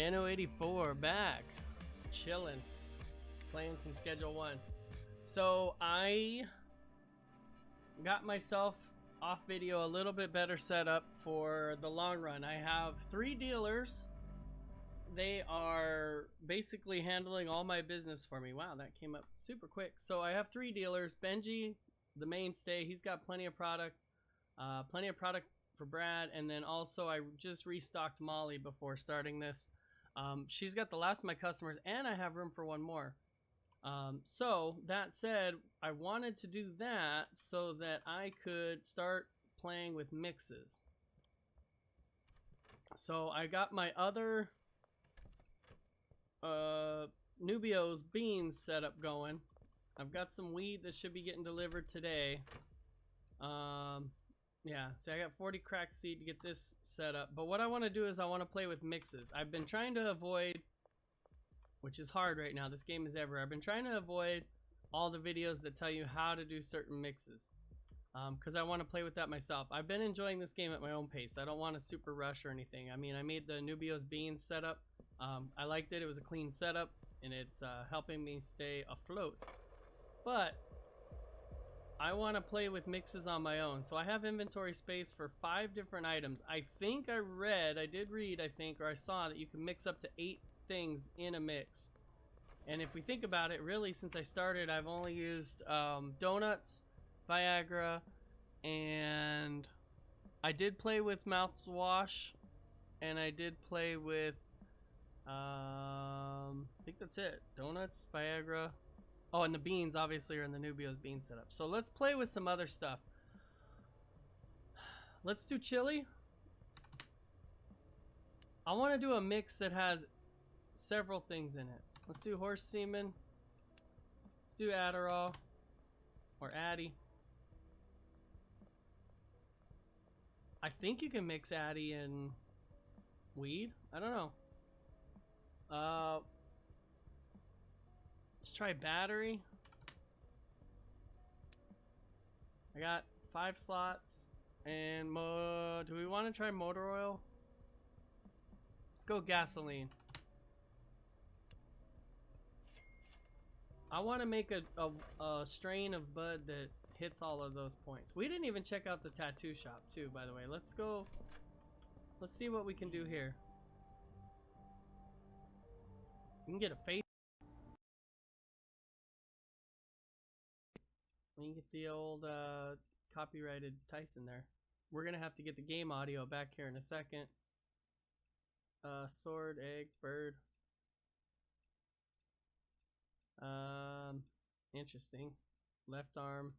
Dano84 back, chilling, playing some Schedule 1. So I got myself off video a little bit better set up for the long run. I have 3 dealers. They are basically handling all my business for me. Wow, that came up super quick. So I have 3 dealers. Benji, the mainstay, he's got plenty of product for Brad, and then also I just restocked Molly before starting this. She's got the last of my customers, and I have room for one more. So that said, I wanted to do that so that I could start playing with mixes. So I got my other Nubio's beans set up going. I've got some weed that should be getting delivered today. Yeah, see, I got 40 cracked seed to get this set up. But what I want to do is I want to play with mixes. I've been trying to avoid, which is hard right now, this game is ever. I've been trying to avoid all the videos that tell you how to do certain mixes. Because I want to play with that myself. I've been enjoying this game at my own pace. I don't want to super rush or anything. I mean, I made the Nubio's beans setup. I liked it. It was a clean setup, and it's helping me stay afloat. But I want to play with mixes on my own. So I have inventory space for 5 different items. I think I did read, or I saw that you can mix up to 8 things in a mix. And if we think about it, really, since I started, I've only used donuts, Viagra, and I did play with mouthwash, and I did play with, I think that's it. Donuts, Viagra. Oh, and the beans obviously are in the Nubio's bean setup. So let's play with some other stuff. Let's do chili. I want to do a mix that has several things in it. Let's do horse semen. Let's do Adderall or Addy. I think you can mix Addy and weed. I don't know. Let's try battery. I got 5 slots. And do we want to try motor oil? Let's go gasoline. I want to make a strain of bud that hits all of those points. We didn't even check out the tattoo shop too, by the way. Let's go. Let's see what we can do here. We can get a face. We can get the old copyrighted Tyson there. We're gonna have to get the game audio back here in a second. Sword, egg, bird. Interesting. Left arm.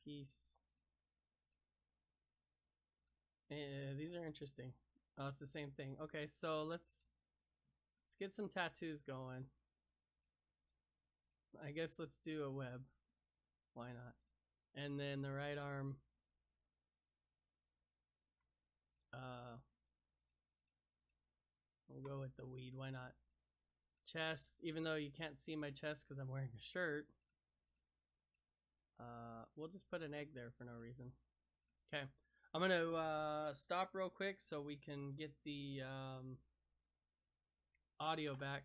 Piece. These are interesting. Oh, it's the same thing. Okay, so let's get some tattoos going. I guess let's do a web. Why not? And then the right arm. We'll go with the weed. Why not? Chest, even though you can't see my chest because I'm wearing a shirt. We'll just put an egg there for no reason. Okay. I'm going to stop real quick so we can get the audio back.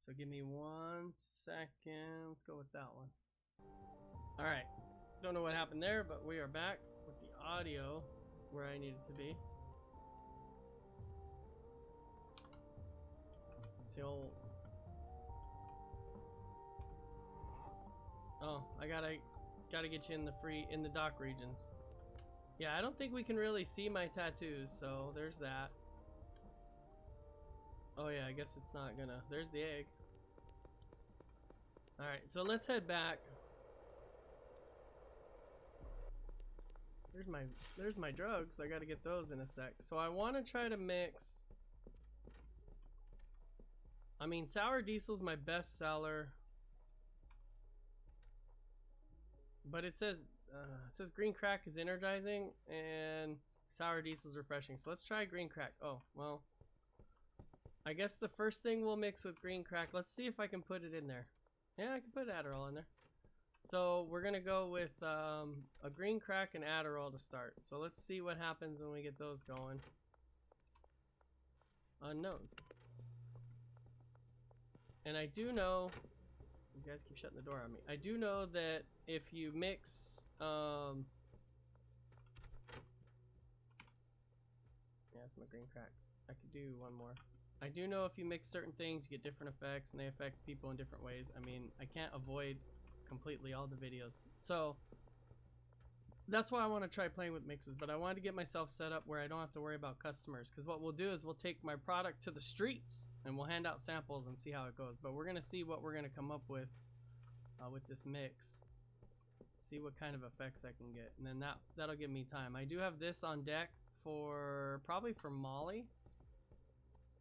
So give me 1 second. Let's go with that one. All right. Don't know what happened there, but we are back with the audio where I need it to be. It's the old... Oh, I gotta get you in the dock regions. Yeah, I don't think we can really see my tattoos, so there's that. Oh yeah, I guess it's not gonna. There's the egg. Alright, so let's head back. There's my drugs. I gotta get those in a sec. So I wanna try to mix. I mean, sour diesel's my best seller. But it says green crack is energizing and sour diesel is refreshing. So let's try green crack. Oh, well. I guess the first thing we'll mix with green crack. Let's see if I can put it in there. Yeah, I can put Adderall in there. So we're gonna go with a green crack and Adderall to start. So let's see what happens when we get those going. Unknown. And I do know, you guys keep shutting the door on me. I do know that if you mix, yeah, that's my green crack. I could do one more. I do know if you mix certain things, you get different effects, and they affect people in different ways. I mean, I can't avoid completely all the videos. So that's why I want to try playing with mixes, but I wanted to get myself set up where I don't have to worry about customers, because what we'll do is we'll take my product to the streets and we'll hand out samples and see how it goes. But we're going to see what we're going to come up with this mix, see what kind of effects I can get, and then that'll give me time. I do have this on deck for probably for Molly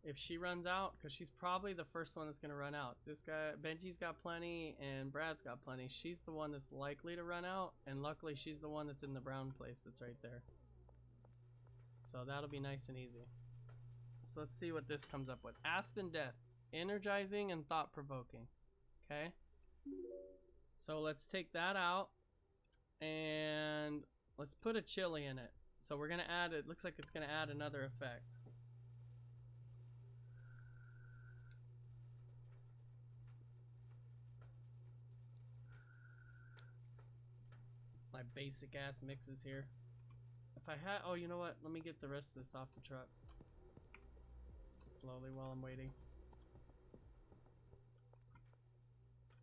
if she runs out, because she's probably the first one that's going to run out. This guy Benji's got plenty and Brad's got plenty. She's the one that's likely to run out, and luckily she's the one that's in the brown place that's right there, so that'll be nice and easy. So let's see what this comes up with. Aspen Death, energizing and thought-provoking. Okay, so let's take that out and let's put a chili in it. So we're gonna add, it looks like it's gonna add another effect. My basic ass mixes here. If I had, oh, you know what? Let me get the rest of this off the truck slowly while I'm waiting.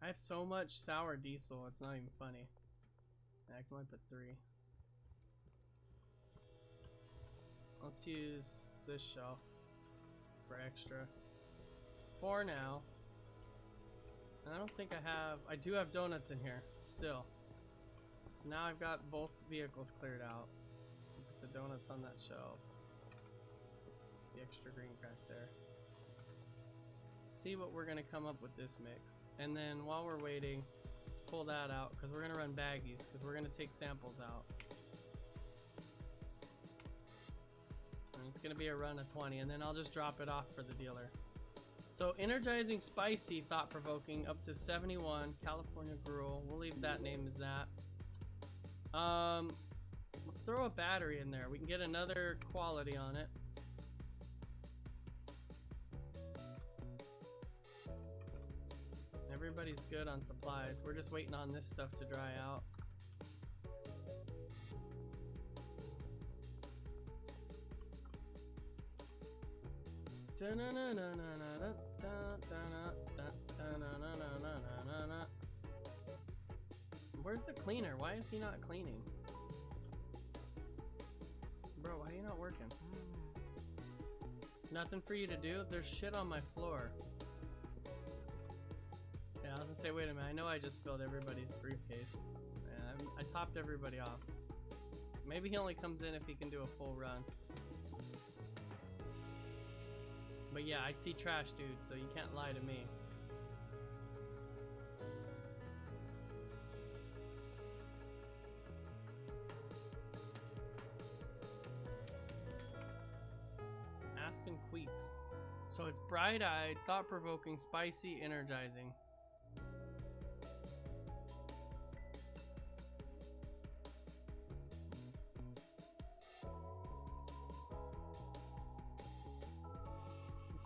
I have so much sour diesel, it's not even funny. I can only put 3. Let's use this shelf for extra for now. And I don't think I do have donuts in here still. So now I've got both vehicles cleared out. Put the donuts on that shelf. The extra green crack there. See what we're gonna come up with this mix. And then while we're waiting, let's pull that out because we're gonna run baggies because we're gonna take samples out. And it's gonna be a run of 20, and then I'll just drop it off for the dealer. So energizing, spicy, thought-provoking, up to 71, California Gruel. We'll leave that name as that. Let's throw a battery in there. We can get another quality on it. Everybody's good on supplies. We're just waiting on this stuff to dry out. Where's the cleaner? Why is he not cleaning? Bro, why are you not working? Nothing for you to do? There's shit on my floor. Yeah, I was gonna say, wait a minute. I know I just filled everybody's briefcase. Yeah, I topped everybody off. Maybe he only comes in if he can do a full run. But yeah, I see trash, dude, so you can't lie to me. Aspen Queep. So it's bright-eyed, thought-provoking, spicy, energizing.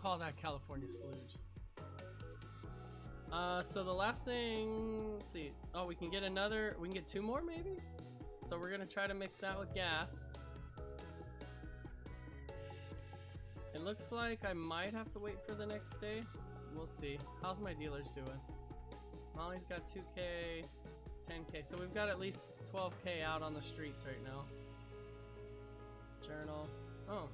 Call that California Splooge. So the last thing, let's see. Oh, we can get another, we can get 2 more maybe? So we're gonna try to mix that with gas. It looks like I might have to wait for the next day. We'll see. How's my dealers doing? Molly's got 2K, 10K. So we've got at least 12K out on the streets right now. Journal. Oh.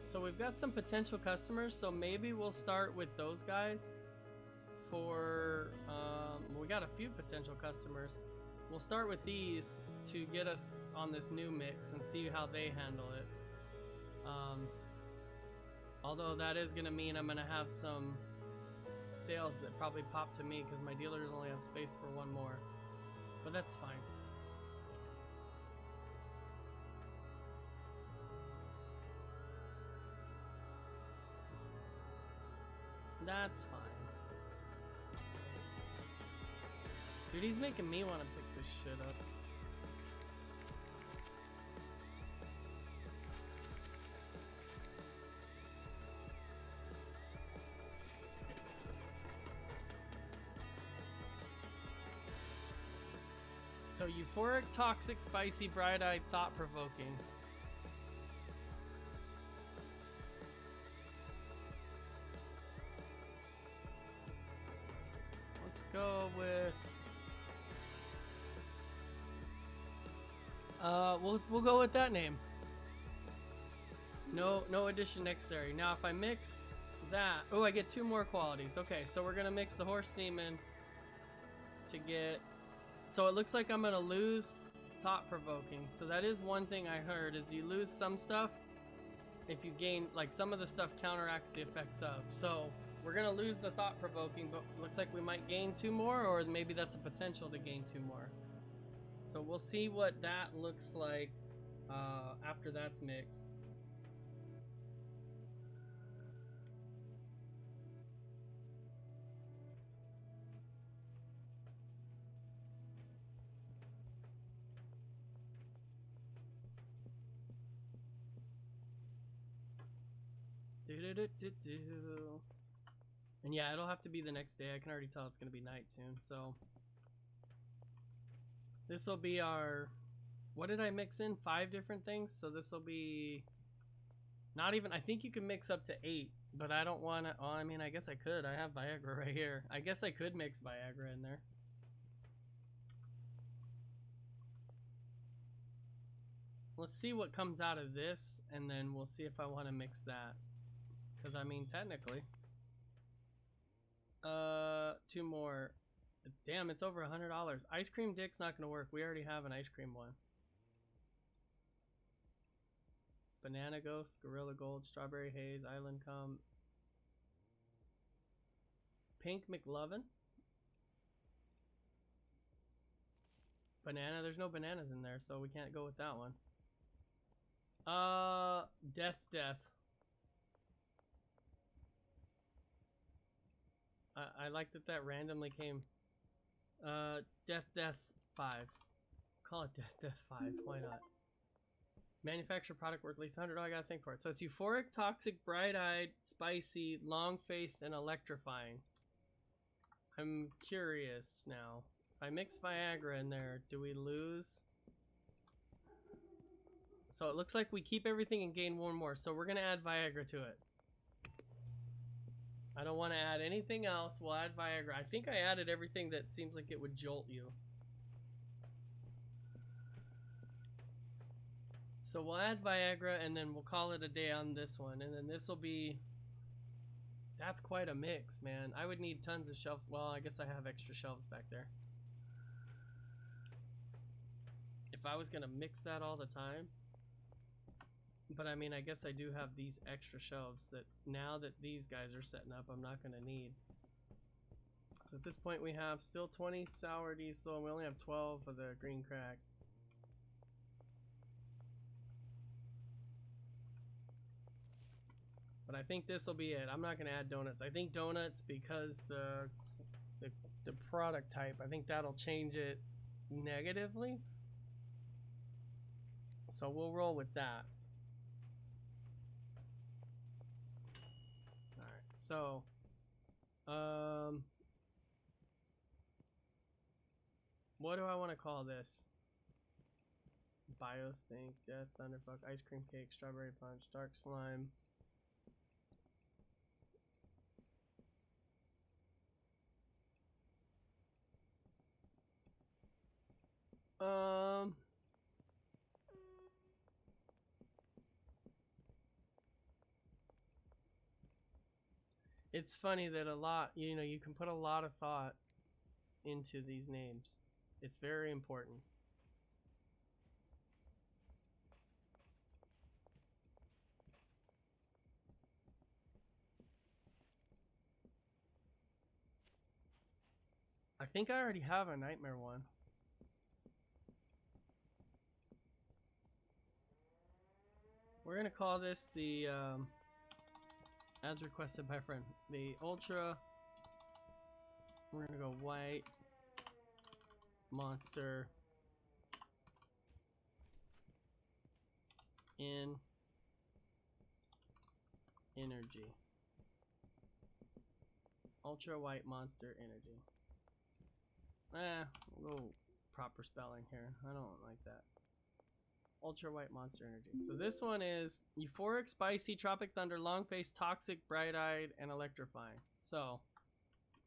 So we've got some potential customers, so maybe we'll start with those guys for, we got a few potential customers. We'll start with these to get us on this new mix and see how they handle it. Although that is gonna mean I'm gonna have some sales that probably pop to me because my dealers only have space for 1 more, but that's fine. That's fine. Dude, he's making me want to pick this shit up. So euphoric, toxic, spicy, bright-eyed, thought-provoking. Let's go with we'll go with that name. No addition necessary. Now if I mix that, oh, I get 2 more qualities. Okay, so we're gonna mix the horse semen to get. So it looks like I'm gonna lose thought-provoking. So that is one thing I heard, is you lose some stuff if you gain, like some of the stuff counteracts the effects of. So we're gonna lose the thought-provoking, but looks like we might gain 2 more, or maybe that's a potential to gain 2 more. So we'll see what that looks like after that's mixed. And yeah, it'll have to be the next day. I can already tell it's gonna be night soon. So this will be our, what did I mix in? 5 different things. So this will be not even, I think you can mix up to 8, but I don't want to. Oh, I mean, I guess I could. I have Viagra right here. I guess I could mix Viagra in there. Let's see what comes out of this, and then we'll see if I want to mix that. Because, I mean, technically. 2 more. Damn, it's over $100. Ice cream dick's not going to work. We already have an ice cream one. Banana Ghost, Gorilla Gold, Strawberry Haze, Island Cum. Pink McLovin. Banana, there's no bananas in there, so we can't go with that one. Death. I like that randomly came. Death 5. Call it Death 5. Why not? Manufacturer product worth at least $100. I gotta think for it. So it's euphoric, toxic, bright-eyed, spicy, long-faced, and electrifying. I'm curious now. If I mix Viagra in there, do we lose? So it looks like we keep everything and gain 1 more. So we're gonna add Viagra to it. I don't want to add anything else. We'll add Viagra. I think I added everything that seems like it would jolt you. So we'll add Viagra, and then we'll call it a day on this one. And then this will be... That's quite a mix, man. I would need tons of shelves. Well, I guess I have extra shelves back there. If I was going to mix that all the time... But I mean, I guess I do have these extra shelves that now that these guys are setting up, I'm not going to need. So at this point we have still 20 sour diesel, and we only have 12 of the green crack. But I think this will be it. I'm not going to add donuts. I think donuts, because the product type, I think that'll change it negatively. So we'll roll with that. So, what do I want to call this? Biostink, Death, Thunderfuck, Ice Cream Cake, Strawberry Punch, Dark Slime. It's funny that a lot, you know, you can put a lot of thought into these names. It's very important. I think I already have a nightmare one. We're gonna call this the, as requested by a friend, the Ultra. We're gonna go white. monster in energy. Ultra white monster energy. We'll go proper spelling here. I don't like that. Ultra white monster energy. So this one is euphoric, spicy, tropic thunder, long face, toxic, bright eyed, and electrifying. So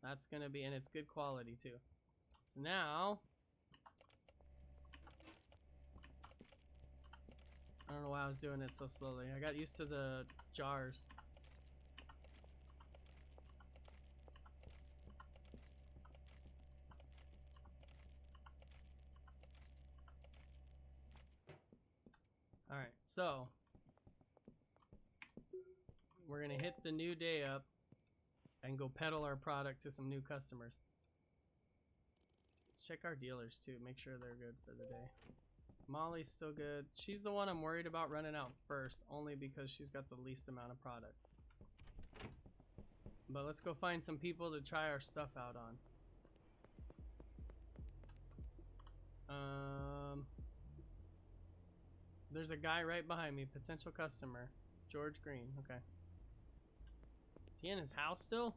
that's gonna be, and it's good quality too. So now, I don't know why I was doing it so slowly. I got used to the jars. Alright, so we're gonna hit the new day up and go peddle our product to some new customers. Check our dealers too, make sure they're good for the day. Molly's still good. She's the one I'm worried about running out first, only because she's got the least amount of product. But let's go find some people to try our stuff out on. There's a guy right behind me, potential customer. George Green, okay. Is he in his house still?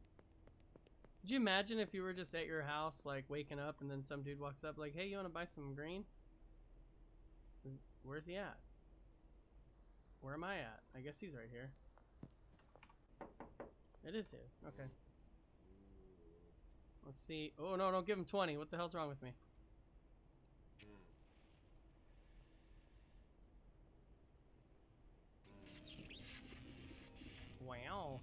Could you imagine if you were just at your house, like waking up and then some dude walks up like, hey, you wanna buy some green? Where's he at? Where am I at? I guess he's right here. It is here, okay. Let's see. Oh no, don't give him 20. What the hell's wrong with me? Wow.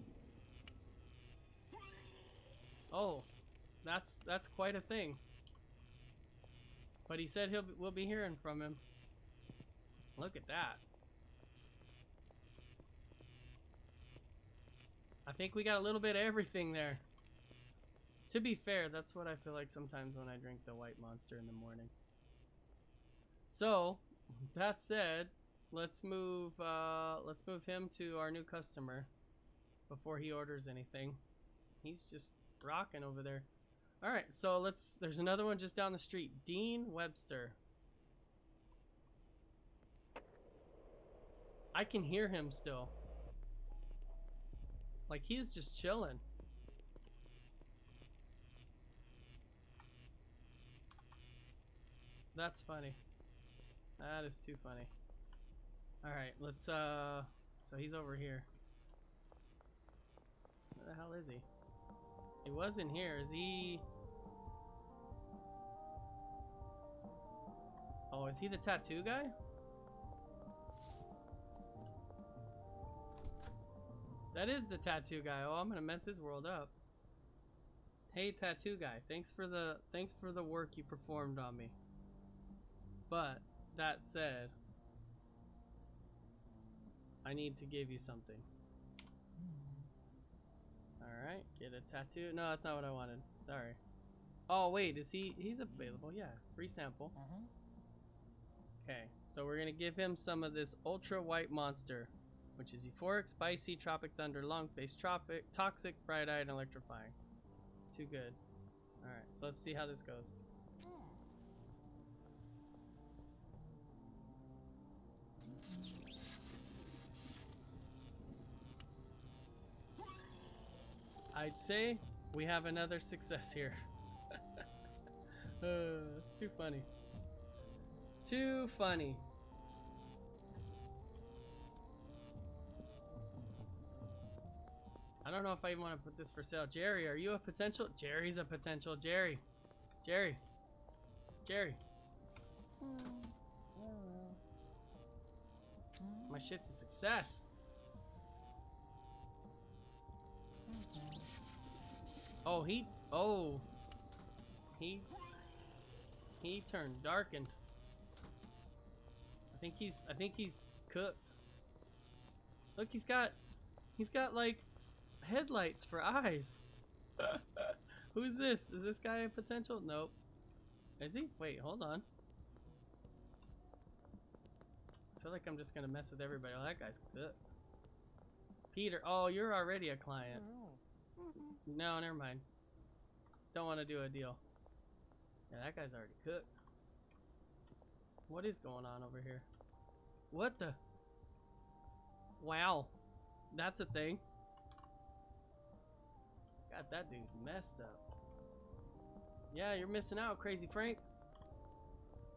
Oh, that's quite a thing. But he said we'll be hearing from him. Look at that. I think we got a little bit of everything there. To be fair, that's what I feel like sometimes when I drink the white monster in the morning. So, that said, let's move him to our new customer before he orders anything. He's just rocking over there. All right, so there's another one just down the street. Dean Webster. I can hear him still. Like he's just chilling. That's funny. That is too funny. All right, let's so he's over here. Where the hell is he? He was in here. Is he? Oh, is he the tattoo guy? That is the tattoo guy. Oh, I'm gonna mess his world up. Hey, tattoo guy. Thanks for the work you performed on me. But that said, I need to give you something. Alright, get a tattoo. No, that's not what I wanted. Sorry. Oh, wait, he's available. Yeah, free sample. Okay, so we're gonna give him some of this ultra white monster, which is euphoric, spicy, tropic thunder, long face, tropic, toxic, bright eyed, and electrifying. Too good. Alright, so let's see how this goes. I'd say we have another success here. It's too funny. Too funny. I don't know if I even want to put this for sale. Jerry, are you a potential? Jerry's a potential. Jerry. Jerry. Jerry. My shit's a success. Oh, he turned darkened. I think he's cooked. Look, he's got like headlights for eyes. Who's this? Is this guy a potential? Nope. Is he? Wait, hold on. I feel like I'm just gonna mess with everybody. Oh, that guy's cooked. Peter, oh, you're already a client. No, never mind. Don't want to do a deal. Yeah, that guy's already cooked. What is going on over here? What the? Wow. That's a thing. Got that dude messed up. Yeah, you're missing out, Crazy Frank.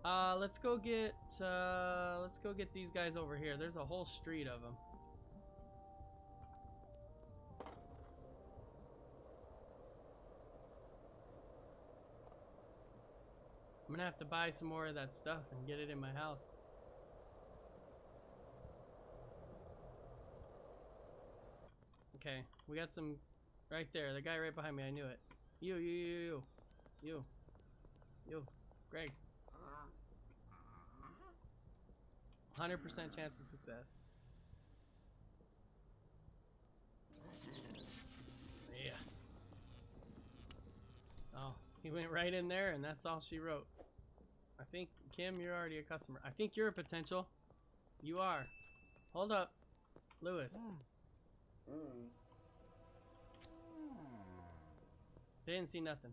Let's go get these guys over here. There's a whole street of them. I'm gonna have to buy some more of that stuff and get it in my house. Okay, we got some right there. The guy right behind me, I knew it. You. 100% chance of success. Yes. Oh, he went right in there and that's all she wrote. I think, Kim, you're already a customer. I think you're a potential. You are. Hold up. Lewis. They didn't see nothing.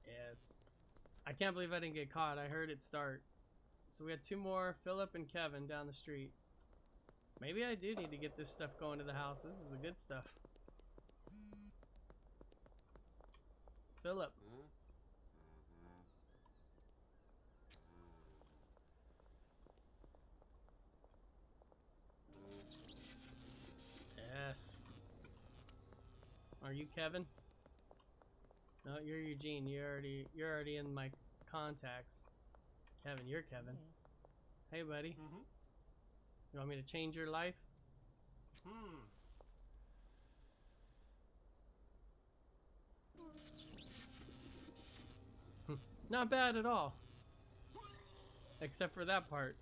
Yes. I can't believe I didn't get caught. I heard it start. So we got two more, Philip and Kevin down the street. Maybe I do need to get this stuff going to the house. This is the good stuff. Philip. Yes. Are you Kevin? No, you're Eugene. You're already in my contacts. Kevin, you're Kevin. Hey, buddy. You want me to change your life? Not bad at all. Except for that part.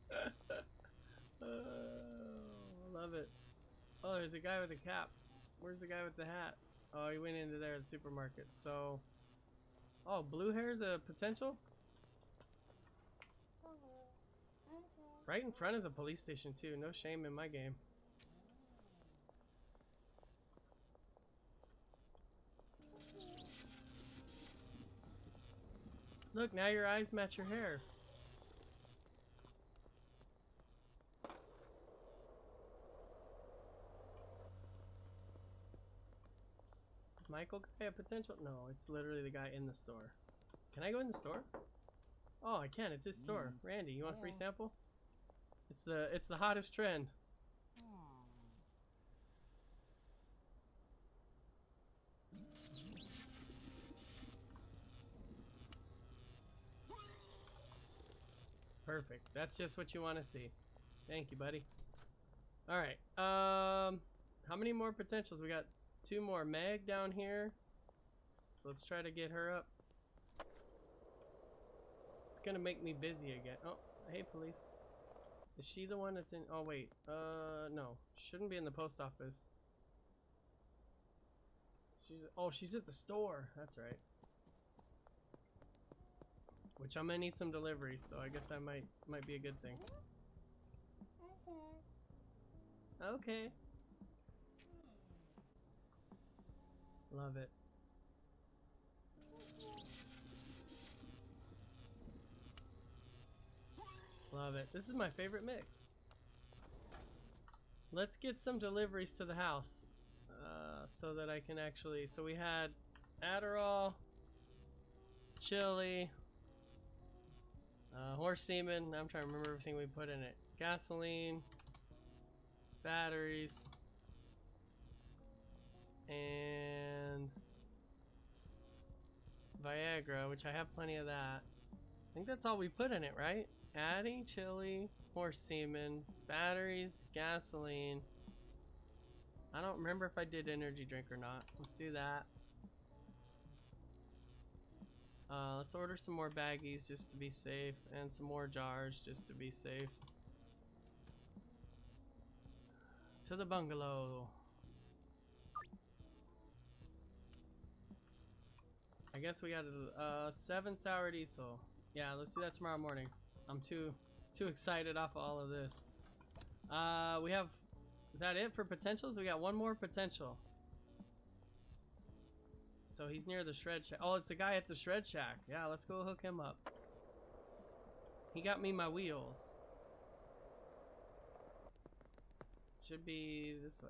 I love it. Oh, there's a guy with a cap. Where's the guy with the hat? Oh, he went into there at the supermarket. So, oh, blue hair's a potential? Right in front of the police station too. No shame in my game. Look, now your eyes match your hair. Is Michael guy a potential? No, it's literally the guy in the store. Can I go in the store? Oh, I can. It's his store. Randy, you want a free sample? It's the hottest trend. Perfect. That's just what you want to see. Thank you, buddy. All right. How many more potentials? We got two more. Meg down here. So let's try to get her up. It's gonna make me busy again. Oh, hey, police. Is she the one that's in? Oh wait. No. Shouldn't be in the post office. She's at the store. That's right. Which I'm gonna need some deliveries, so I guess I might be a good thing. Okay. Love it. Love it. This is my favorite mix. Let's get some deliveries to the house so that I can actually. So we had Adderall, chili, horse semen. I'm trying to remember everything we put in it. Gasoline, batteries, and Viagra, which I have plenty of that. I think that's all we put in it, right? Adding chili, horse semen, batteries, gasoline. I don't remember if I did energy drink or not. Let's do that. Let's order some more baggies just to be safe, and some more jars just to be safe. To the bungalow. I guess we got 7 sour diesel. Yeah, let's do that tomorrow morning. I'm too excited off of all of this. We have, is that it for potentials? We got one more potential. So he's near the shred shack. Oh, it's the guy at the shred shack. Yeah, let's go hook him up. He got me my wheels. Should be this way.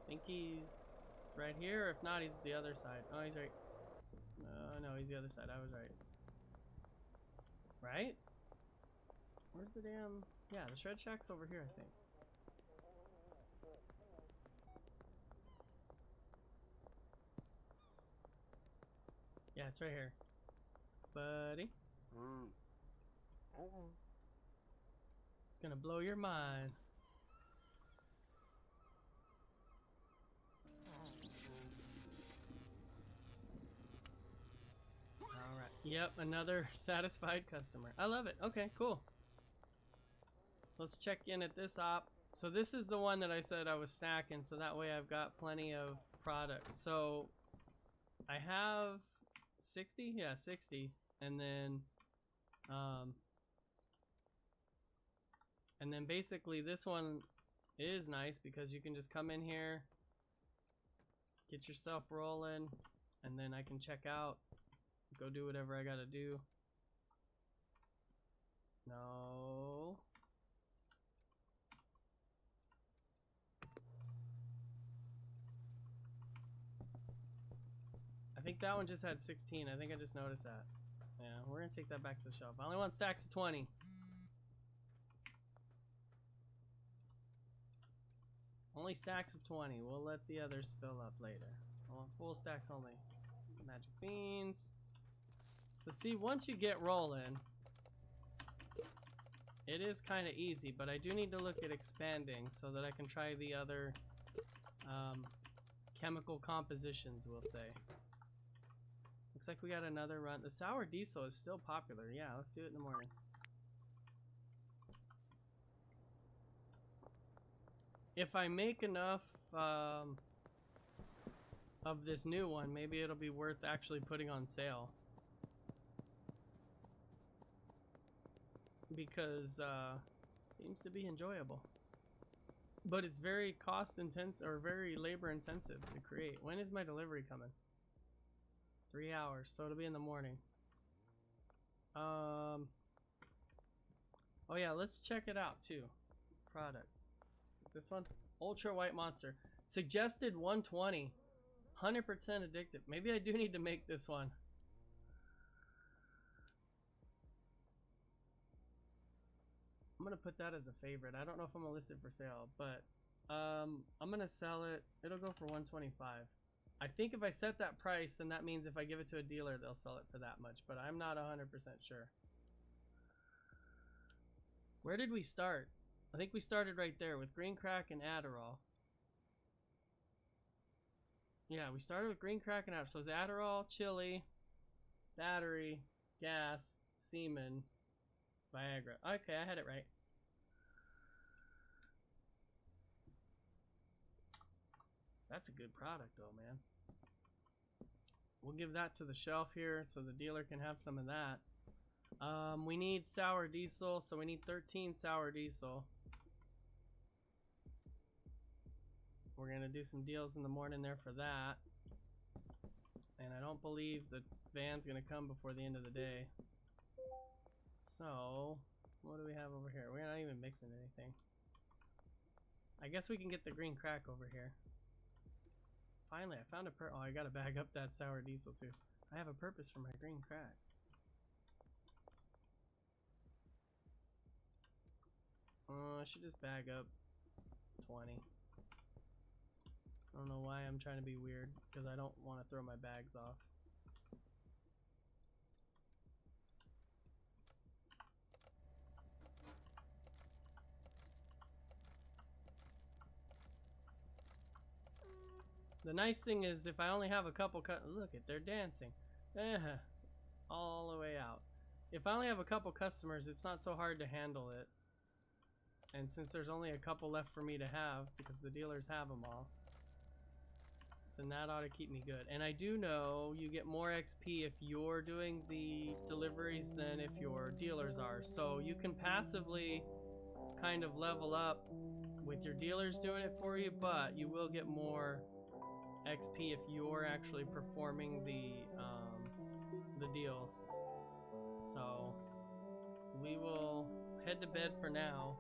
I think he's right here. If not, he's the other side. Oh, he's right. No, he's the other side. I was right. Right? Where's the damn... Yeah, the shred shack's over here, I think. Yeah, it's right here. Buddy. It's gonna blow your mind. Alright. Yep, another satisfied customer. I love it. Okay, cool. Let's check in at this op. So this is the one that I said I was stacking, so that way I've got plenty of product. So I have 60? Yeah, 60. And then basically this one is nice because you can just come in here, get yourself rolling, and then I can check out, go do whatever I gotta do. No. I think that one just had 16. I think I just noticed that. Yeah, we're gonna take that back to the shelf. I only want stacks of 20. Only stacks of 20. We'll let the others fill up later. I want full stacks only. Magic beans. So see, once you get rolling, it is kind of easy, but I do need to look at expanding so that I can try the other chemical compositions, we'll say. Looks like we got another run. The sour diesel is still popular. Yeah, let's do it in the morning. If I make enough of this new one, maybe it'll be worth actually putting on sale. Because seems to be enjoyable. But it's very cost intensive or very labor intensive to create. When is my delivery coming? 3 hours, so it'll be in the morning. Oh yeah, let's check it out too. Product. This one, Ultra White Monster. Suggested 120. 100% addictive. Maybe I do need to make this one. I'm gonna put that as a favorite. I don't know if I'm gonna list it for sale, but I'm gonna sell it. It'll go for 125. I think if I set that price, then that means if I give it to a dealer, they'll sell it for that much, but I'm not 100% sure. Where did we start? I think we started right there with green crack and Adderall. Yeah, we started with green crack and Adderall. So it's Adderall, chili, battery, gas, semen, Viagra. Okay, I had it right. That's a good product though, man. We'll give that to the shelf here so the dealer can have some of that. We need sour diesel, so we need 13 sour diesel. We're gonna do some deals in the morning there for that. And I don't believe the van's gonna come before the end of the day. So, what do we have over here? We're not even mixing anything. I guess we can get the green crack over here. Finally, I found a oh, I gotta bag up that sour diesel too. I have a purpose for my green crack. I should just bag up 20. I don't know why I'm trying to be weird, because I don't want to throw my bags off. The nice thing is if I only have a couple look at, they're dancing. All the way out. If I only have a couple customers, it's not so hard to handle it. And since there's only a couple left for me to have, because the dealers have them all, then that ought to keep me good. And I do know you get more XP if you're doing the deliveries than if your dealers are. So you can passively kind of level up with your dealers doing it for you, but you will get more XP if you're actually performing the deals. So we will head to bed for now.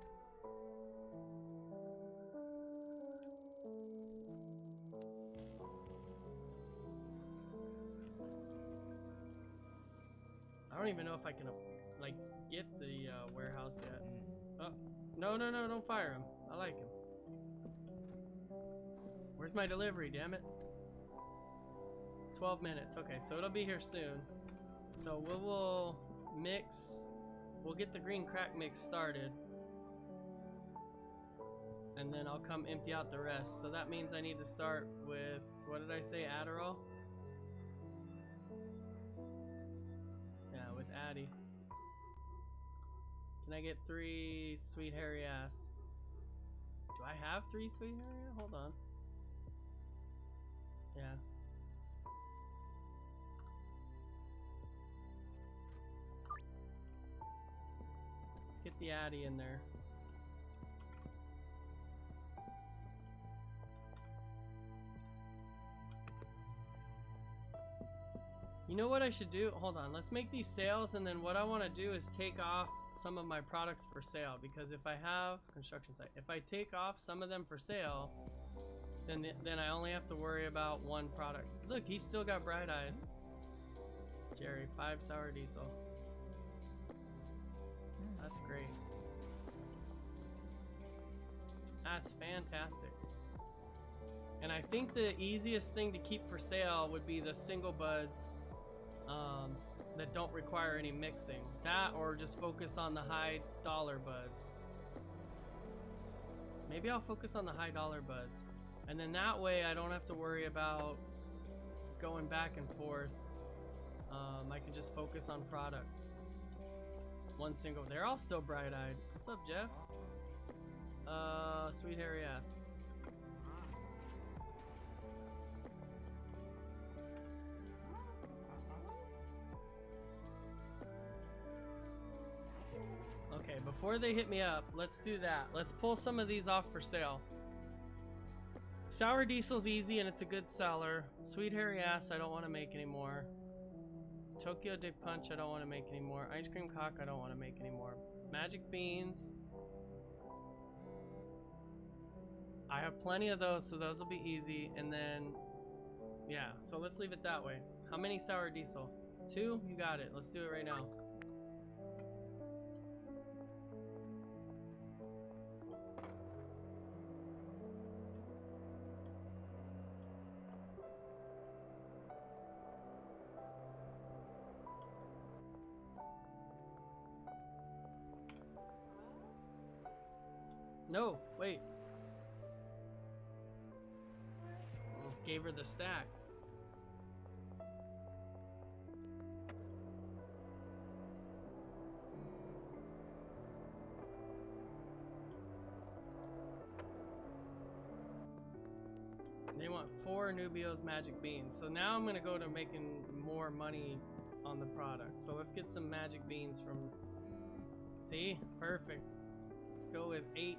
I don't even know if I can like get the warehouse yet. Oh, no, don't fire him. I like him. Where's my delivery, damn it? 12 minutes. Okay, so it'll be here soon. So we'll mix. We'll get the green crack mix started. And then I'll come empty out the rest. So that means I need to start with, what did I say, Adderall? Yeah, with Addy. Can I get 3 sweet hairy ass? Do I have 3 sweet hairy ass? Hold on. Yeah. Let's get the Addy in there. You know what I should do? Hold on, let's make these sales, and then what I want to do is take off some of my products for sale, because if I have construction site, if I take off some of them for sale, then I only have to worry about one product. Look, he's still got bright eyes. Jerry, 5 sour diesel. That's great. That's fantastic. And I think the easiest thing to keep for sale would be the single buds that don't require any mixing. That, or just focus on the high dollar buds. Maybe I'll focus on the high dollar buds. And then that way I don't have to worry about going back and forth. I can just focus on product. One single. They're all still bright-eyed. What's up, Jeff? Sweet hairy ass. Okay, before they hit me up, let's do that. Let's pull some of these off for sale. Sour diesel's easy and it's a good seller. Sweet hairy ass I don't want to make anymore. Tokyo Dick Punch I don't want to make anymore. Ice cream cock I don't want to make anymore. Magic beans. I have plenty of those, so those will be easy. And then, yeah, so let's leave it that way. How many sour diesel? 2? You got it. Let's do it right now. No, wait. Almost gave her the stack. They want 4 Nubio's magic beans. So now I'm gonna go to making more money on the product. So let's get some magic beans from, see? Perfect. Let's go with 8.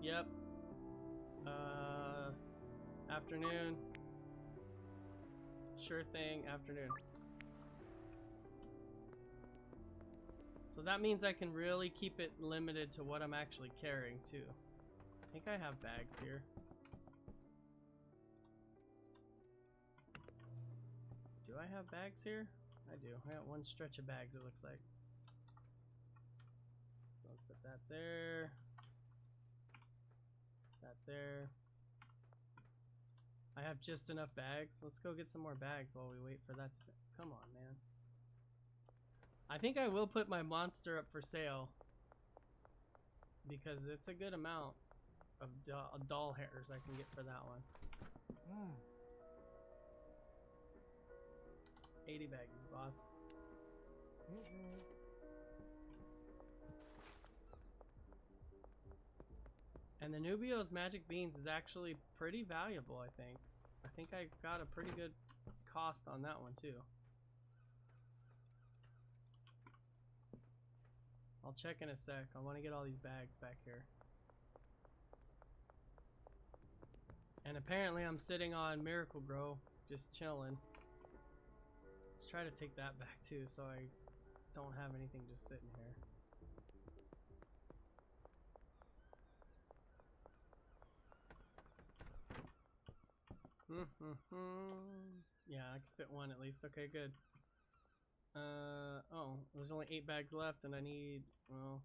Yep. Afternoon. Sure thing, afternoon. So that means I can really keep it limited to what I'm actually carrying too. I think I have bags here. Do I have bags here? I do. I got 1 stretch of bags, it looks like. So let's put that there. That there. I have just enough bags. Let's go get some more bags while we wait for that to... Come on, man. I think I will put my monster up for sale, because it's a good amount of doll hairs I can get for that one. 80 bags, boss. And the Nubio's magic beans is actually pretty valuable, I think. I think I got a pretty good cost on that one too. I'll check in a sec. I want to get all these bags back here. And apparently I'm sitting on Miracle Grow, just chilling. Let's try to take that back too, so I don't have anything just sitting here. Yeah, I can fit one at least. Okay, good. Oh, there's only 8 bags left, and I need, well,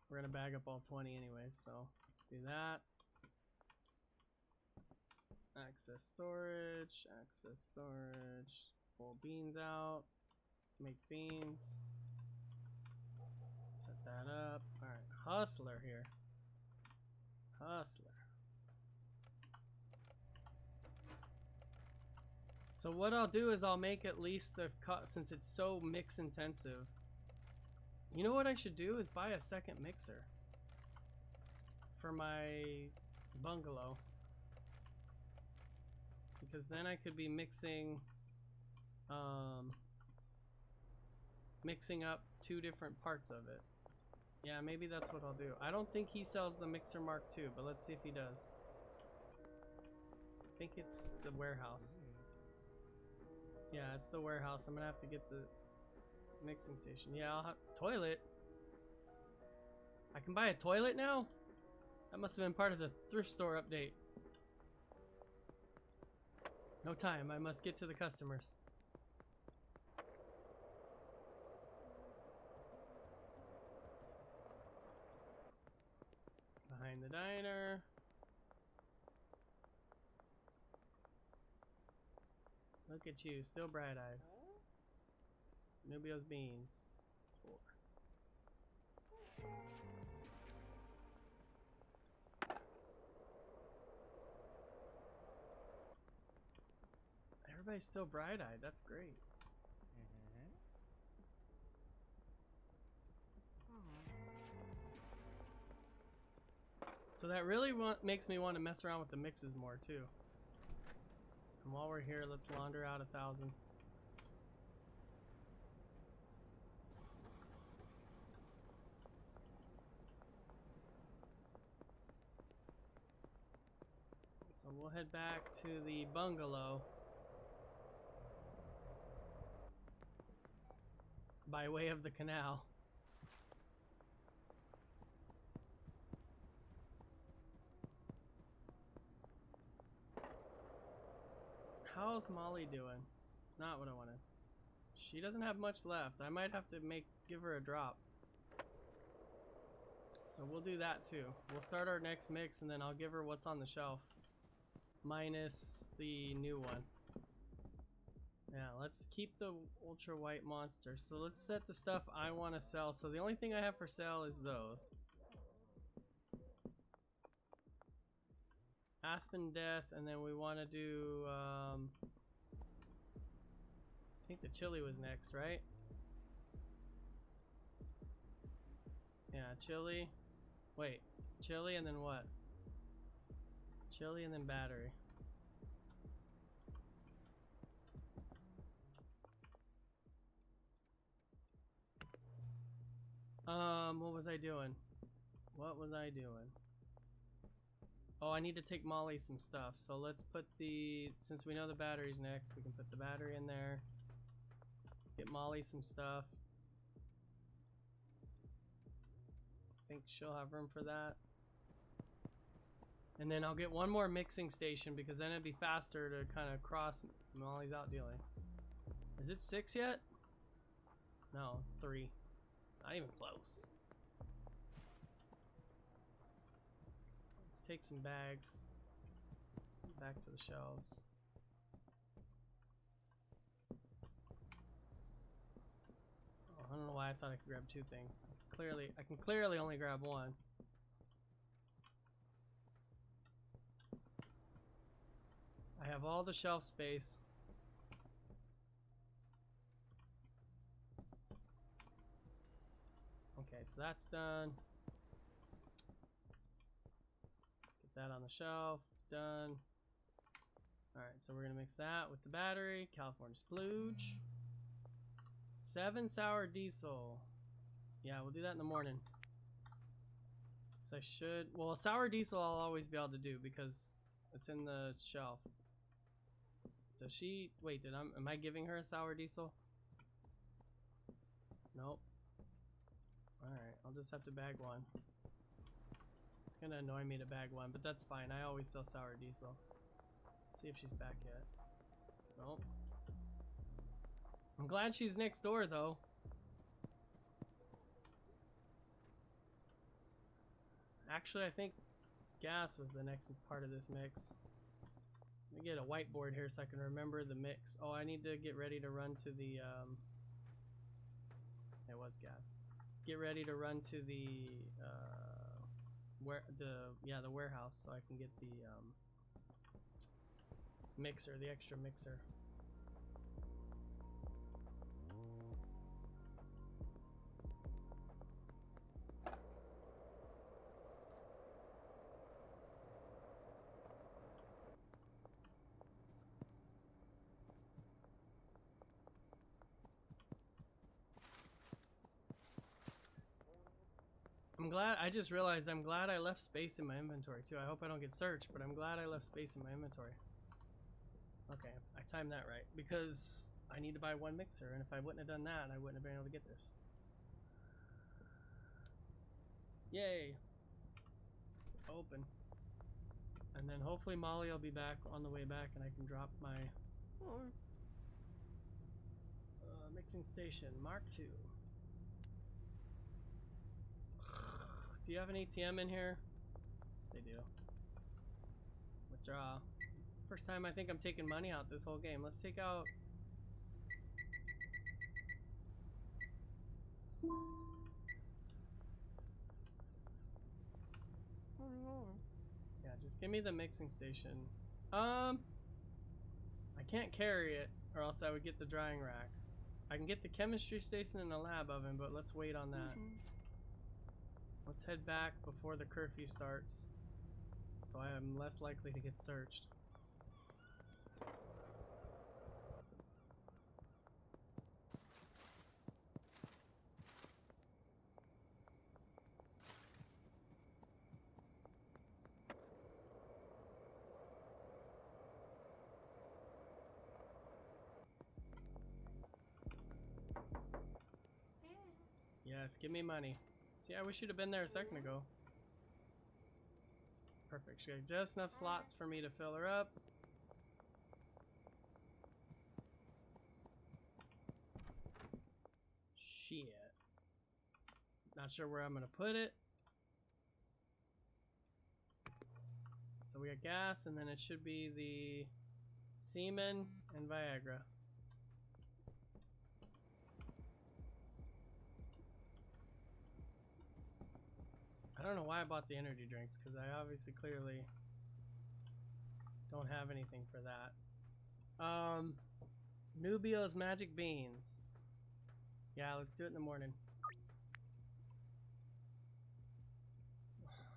we're gonna bag up all 20 anyway, so let's do that. Access storage, pull beans out, make beans, set that up. Alright, hustler here. Hustler. So what I'll do is I'll make at least a cut, since it's so mix intensive. You know what I should do is buy a second mixer for my bungalow, because then I could be mixing mixing up 2 different parts of it. Yeah, maybe that's what I'll do. I don't think he sells the Mixer Mark II, but let's see if he does. I think it's the warehouse. Yeah, it's the warehouse. I'm gonna have to get the mixing station. Yeah, I'll have toilet. I can buy a toilet now? That must have been part of the thrift store update. No time, I must get to the customers. Behind the diner. Look at you, still bright-eyed. Nubio's beans. 4. Everybody's still bright-eyed. That's great. So that really makes me want to mess around with the mixes more too. And while we're here, let's launder out 1,000. So we'll head back to the bungalow by way of the canal. How's Molly doing? Not what I wanted. She doesn't have much left. I might have to give her a drop. So we'll do that too. We'll start our next mix and then I'll give her what's on the shelf. Minus the new one. Yeah, let's keep the ultra white monster. So let's set the stuff I want to sell. So the only thing I have for sale is those. Aspen Death, and then we want to do, I think the chili was next, right? Yeah, chili. Wait, chili and then what? Chili and then battery. What was I doing? What was I doing? Oh, I need to take Molly some stuff. So let's put since we know the battery's next, we can put the battery in there. Get Molly some stuff. I think she'll have room for that. And then I'll get one more mixing station because then it'd be faster to kind of cross Molly's out dealing. Is it 6 yet? No, it's 3. Not even close. Let's take some bags back to the shelves. Oh, I don't know why I thought I could grab 2 things. I can clearly only grab 1. I have all the shelf space. Okay, so that's done. Put that on the shelf. Done. Alright, so we're gonna mix that with the battery. California splooge. 7 sour diesel. Yeah, we'll do that in the morning. So I should... Well, sour diesel I'll always be able to do because it's in the shelf. Does she... Wait, am I giving her a sour diesel? Nope. Alright, I'll just have to bag one. It's gonna annoy me to bag one, but that's fine. I always sell sour diesel. Let's see if she's back yet. Nope. I'm glad she's next door, though. Actually, I think gas was the next part of this mix. Let me get a whiteboard here so I can remember the mix. Oh, I need to get ready to run to the, it was gas. Get ready to run to the, the warehouse so I can get the, mixer, the extra mixer. I'm glad, I just realized I'm glad I left space in my inventory too. I hope I don't get searched, but I'm glad I left space in my inventory. Okay, I timed that right because I need to buy one mixer, and if I wouldn't have done that, I wouldn't have been able to get this. Yay! Open. And then hopefully Molly will be back on the way back and I can drop my mixing station Mark II. Do you have an ATM in here? They do. Withdraw. First time I think I'm taking money out this whole game. Let's take out... Yeah, just give me the mixing station. I can't carry it, or else I would get the drying rack. I can get the chemistry station and the lab oven, but let's wait on that. Let's head back before the curfew starts, so I am less likely to get searched. Yes, give me money. See, I wish you'd have been there a second ago. Perfect. She got just enough slots for me to fill her up. Shit. Not sure where I'm gonna put it. So we got gas, and then it should be the semen and Viagra. I don't know why I bought the energy drinks, because I obviously clearly don't have anything for that. Nubio's magic beans. Yeah, let's do it in the morning.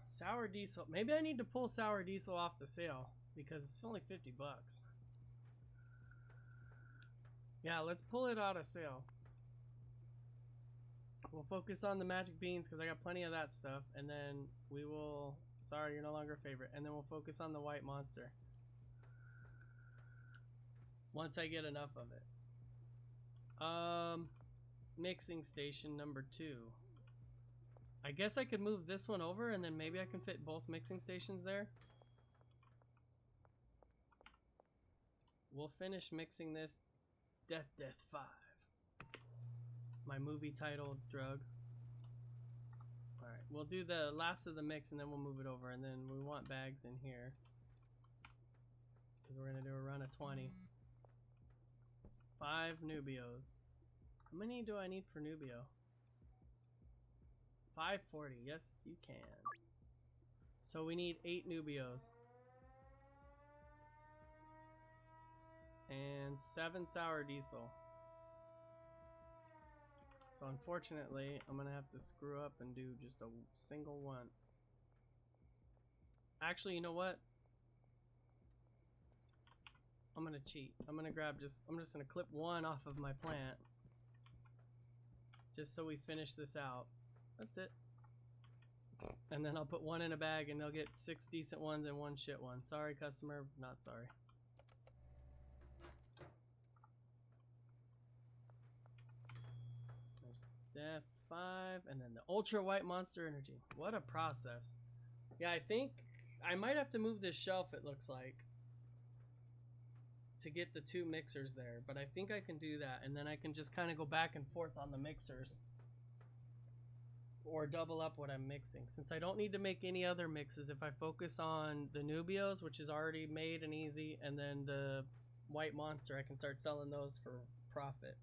Sour diesel. Maybe I need to pull sour diesel off the sale, because it's only 50 bucks. Yeah, let's pull it out of sale. We'll focus on the magic beans because I got plenty of that stuff, and then we will... Sorry, you're no longer a favorite. And then we'll focus on the white monster once I get enough of it. Mixing station number 2. I guess I could move this one over, and then maybe I can fit both mixing stations there. We'll finish mixing this Death 5. My movie titled drug. Alright, we'll do the last of the mix and then we'll move it over, and then we want bags in here because we're gonna do a run of 20. 5 Nubios. How many do I need for Nubio? 540. Yes, you can. So we need 8 Nubios. And 7 sour diesel. So unfortunately, I'm gonna have to screw up and do just a single one. Actually, you know what? I'm gonna cheat. I'm gonna grab I'm just gonna clip one off of my plant. Just so we finish this out. That's it. And then I'll put one in a bag and they'll get 6 decent ones and 1 shit one. Sorry, customer, not sorry. There's Death 5 and then the Ultra White Monster Energy. What a process. Yeah, I think I might have to move this shelf, it looks like, to get the 2 mixers there, but I think I can do that, and then I can just kind of go back and forth on the mixers or double up what I'm mixing, since I don't need to make any other mixes. If I focus on the Nubios, which is already made and easy, and then the White Monster, I can start selling those for profit.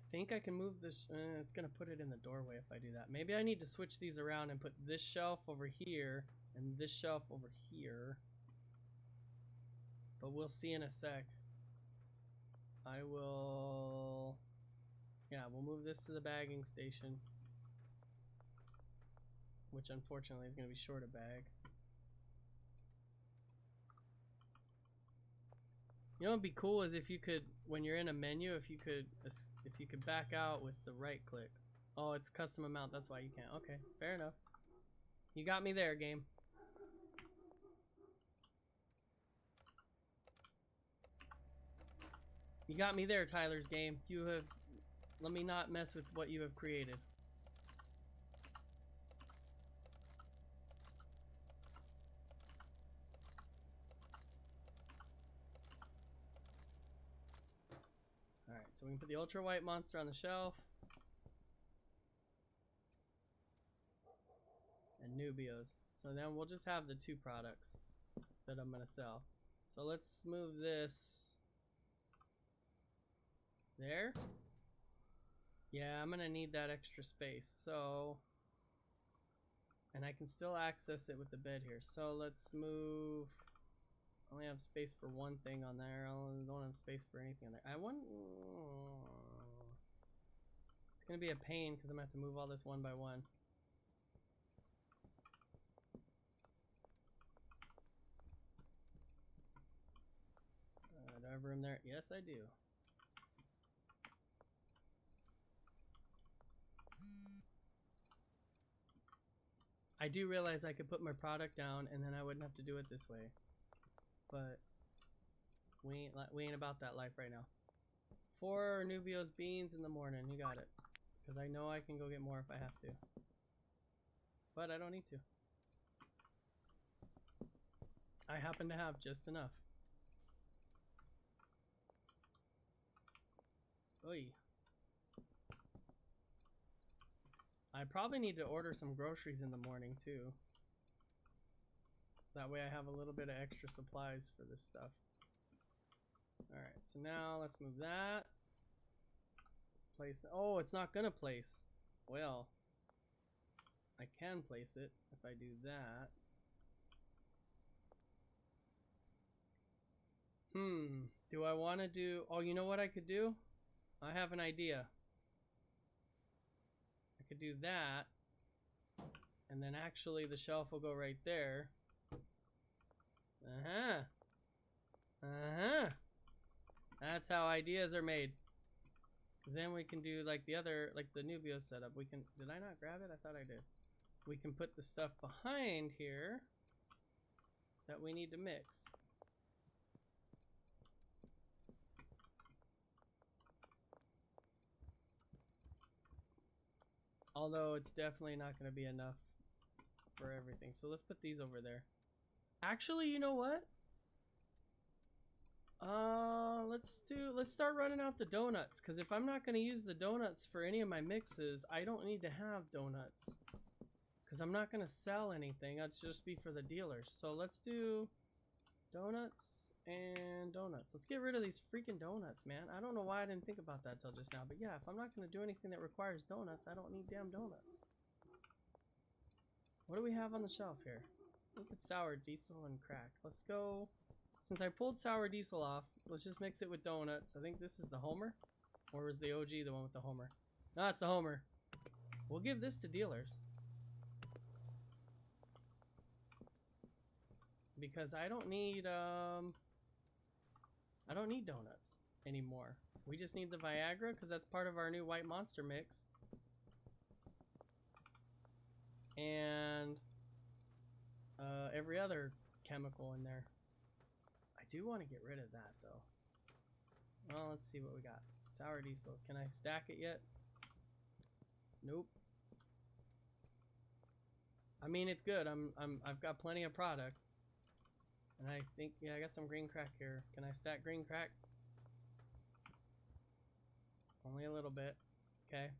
I think I can move this. It's gonna put it in the doorway if I do that. Maybe I need to switch these around and put this shelf over here and this shelf over here, but we'll see in a sec. I will, yeah, we'll move this to the bagging station, which unfortunately is going to be short a bag. You know what would be cool is if you could, when you're in a menu, if you could back out with the right click. Oh, it's custom amount, that's why you can't. Okay, fair enough. You got me there, game. You got me there, Tyler's game. You have... Let me not mess with what you have created. Alright, so we can put the Ultra White Monster on the shelf. And Nubios. So then we'll just have the 2 products that I'm going to sell. So let's move this... There? Yeah, I'm gonna need that extra space, so... And I can still access it with the bed here. So let's move... I only have space for one thing on there. I don't have space for anything on there. I want... It's gonna be a pain because I'm gonna have to move all this one by one. Do I have room there? Yes, I do. I do realize I could put my product down and then I wouldn't have to do it this way. But we ain't about that life right now. 4 Nubios beans in the morning. You got it. Because I know I can go get more if I have to. But I don't need to. I happen to have just enough. Oy. I probably need to order some groceries in the morning too. That way I have a little bit of extra supplies for this stuff. Alright, so now let's move that. Place. Oh, it's not gonna place. Well, I can place it if I do that. Do I want to do... Oh, you know what I could do? I have an idea. I could do that. And then actually the shelf will go right there. Uh-huh. Uh-huh. That's how ideas are made. Because then we can do like the other, like the Nubio setup. We can... Did I not grab it? I thought I did. We can put the stuff behind here that we need to mix. Although it's definitely not going to be enough for everything. So let's put these over there. Actually, you know what? Let's start running out the donuts. Because if I'm not going to use the donuts for any of my mixes, I don't need to have donuts. Because I'm not going to sell anything. It's just be for the dealers. So let's do donuts and donuts. Let's get rid of these freaking donuts, man. I don't know why I didn't think about that till just now. But yeah, if I'm not going to do anything that requires donuts, I don't need damn donuts. What do we have on the shelf here? Look at sour diesel and crack. Let's go. Since I pulled sour diesel off, let's just mix it with donuts. I think this is the Homer. Or was the OG the one with the Homer? No, it's the Homer. We'll give this to dealers. Because I don't need donuts anymore. We just need the Viagra because that's part of our new White Monster mix. And every other chemical in there. I do want to get rid of that though. Well, let's see what we got. Sour diesel. Can I stack it yet? Nope. I mean, it's good. I've got plenty of product. And I think, yeah, I got some green crack here. Can I stack green crack? Only a little bit. Okay.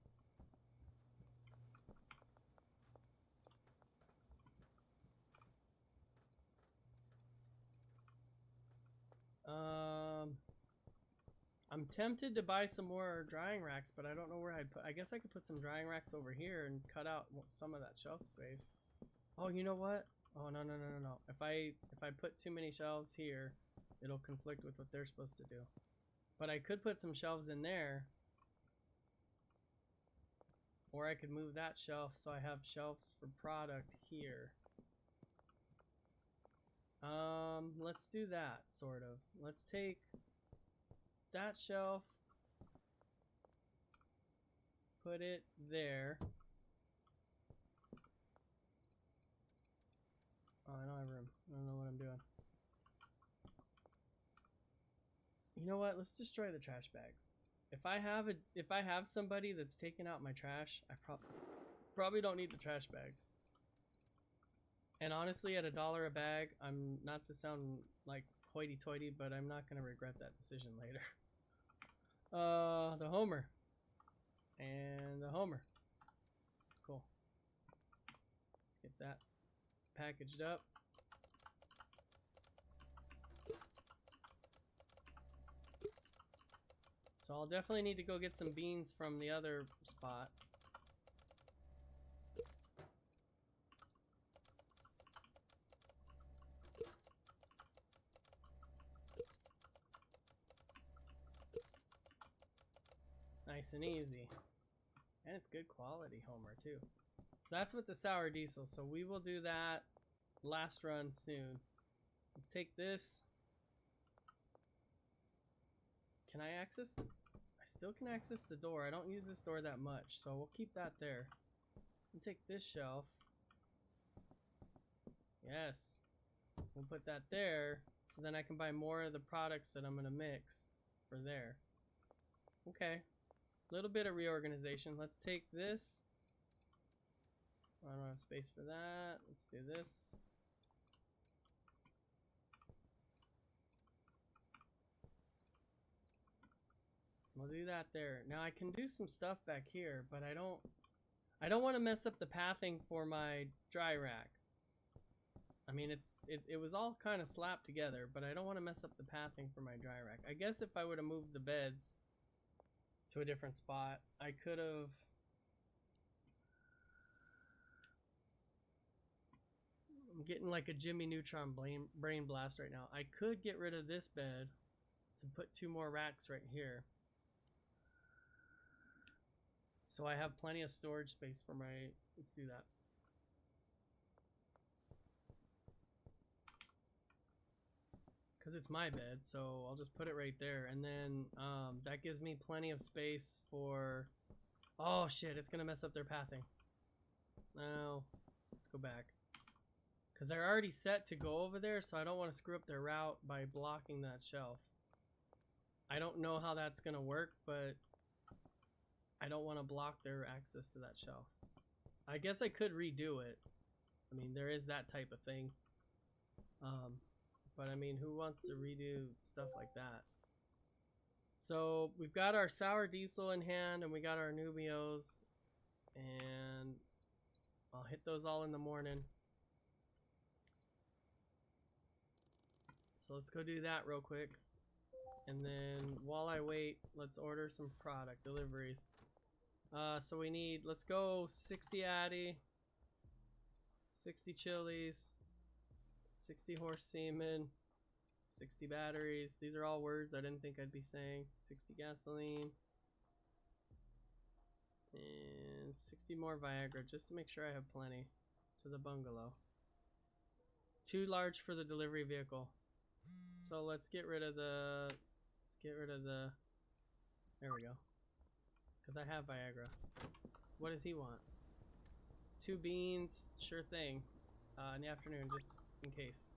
I'm tempted to buy some more drying racks, but I don't know where I'd put. I guess I could put some drying racks over here and cut out some of that shelf space. Oh, you know what? Oh, no. If I put too many shelves here, it'll conflict with what they're supposed to do. But I could put some shelves in there. Or I could move that shelf so I have shelves for product here. Let's do that, sort of. Let's take that shelf, put it there. Oh, I don't have room. I don't know what I'm doing. You know what? Let's destroy the trash bags. If I have somebody that's taking out my trash, I probably don't need the trash bags. And honestly, at $1 a bag, I'm not to sound like hoity-toity, but I'm not gonna regret that decision later. The Homer. And the Homer. Cool. Get that packaged up. So I'll definitely need to go get some beans from the other spot. Nice and easy. And it's good quality Homer too. So that's with the sour diesel. So we will do that last run soon. Let's take this. Can I access the... I still can access the door. I don't use this door that much, so we'll keep that there. And take this shelf. Yes. We'll put that there, so then I can buy more of the products that I'm gonna mix for there. Okay. Little bit of reorganization. Let's take this. I don't have space for that. Let's do this. We'll do that there. Now I can do some stuff back here, but I don't want to mess up the pathing for my dry rack. I mean, it was all kind of slapped together, but I don't want to mess up the pathing for my dry rack. I guess if I would have moved the beds to a different spot, I could have... I'm getting like a Jimmy Neutron brain blast right now. I could get rid of this bed to put 2 more racks right here. So I have plenty of storage space for my... Let's do that. Because it's my bed, so I'll just put it right there. And then that gives me plenty of space for... Oh shit, it's going to mess up their pathing. No, let's go back. Because they're already set to go over there, so I don't want to screw up their route by blocking that shelf. I don't know how that's going to work, but I don't want to block their access to that shelf. I guess I could redo it. I mean, there is that type of thing. But I mean, who wants to redo stuff like that? So we've got our sour diesel in hand, and we got our Nubios, and I'll hit those all in the morning. So let's go do that real quick. And then while I wait, let's order some product deliveries. So we need, let's go 60 Addy, 60 chilies, 60 horse semen, 60 batteries. These are all words I didn't think I'd be saying. 60 gasoline. And 60 more Viagra just to make sure I have plenty to the bungalow. Too large for the delivery vehicle. So let's get rid of the... There we go. Because I have Viagra. What does he want? 2 beans, sure thing. In the afternoon, just in case.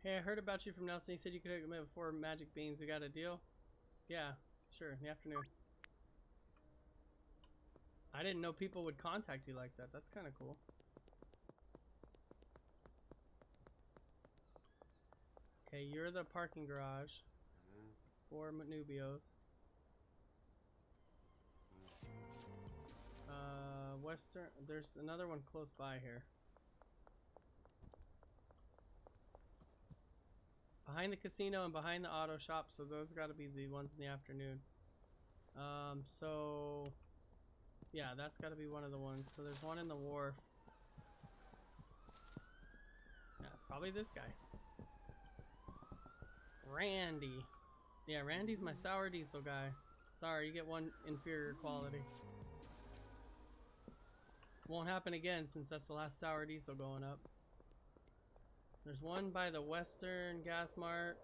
Hey, I heard about you from Nelson. He said you could hook him up before Magic Beans. We got a deal? Yeah, sure, in the afternoon. I didn't know people would contact you like that. That's kind of cool. Okay, you're the parking garage for Nubios. Western, there's another one close by here. Behind the casino and behind the auto shop, so those got to be the ones in the afternoon. So yeah, that's got to be one of the ones. So there's one in the wharf. Yeah, it's probably this guy. Randy. Yeah, Randy's my sour diesel guy. Sorry, you get one inferior quality. Won't happen again since that's the last sour diesel going up. There's one by the Western Gas Mart,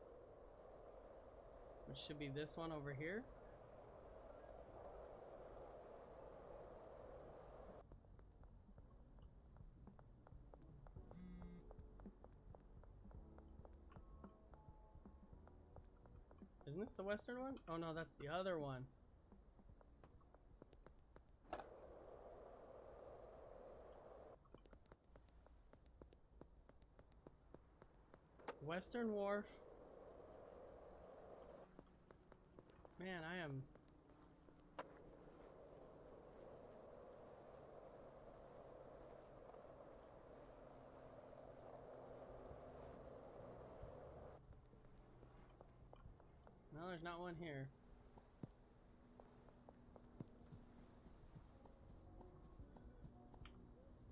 which should be this one over here. Isn't this the Western one? Oh no, that's the other one. Western Wharf. Man, I am... No, there's not one here.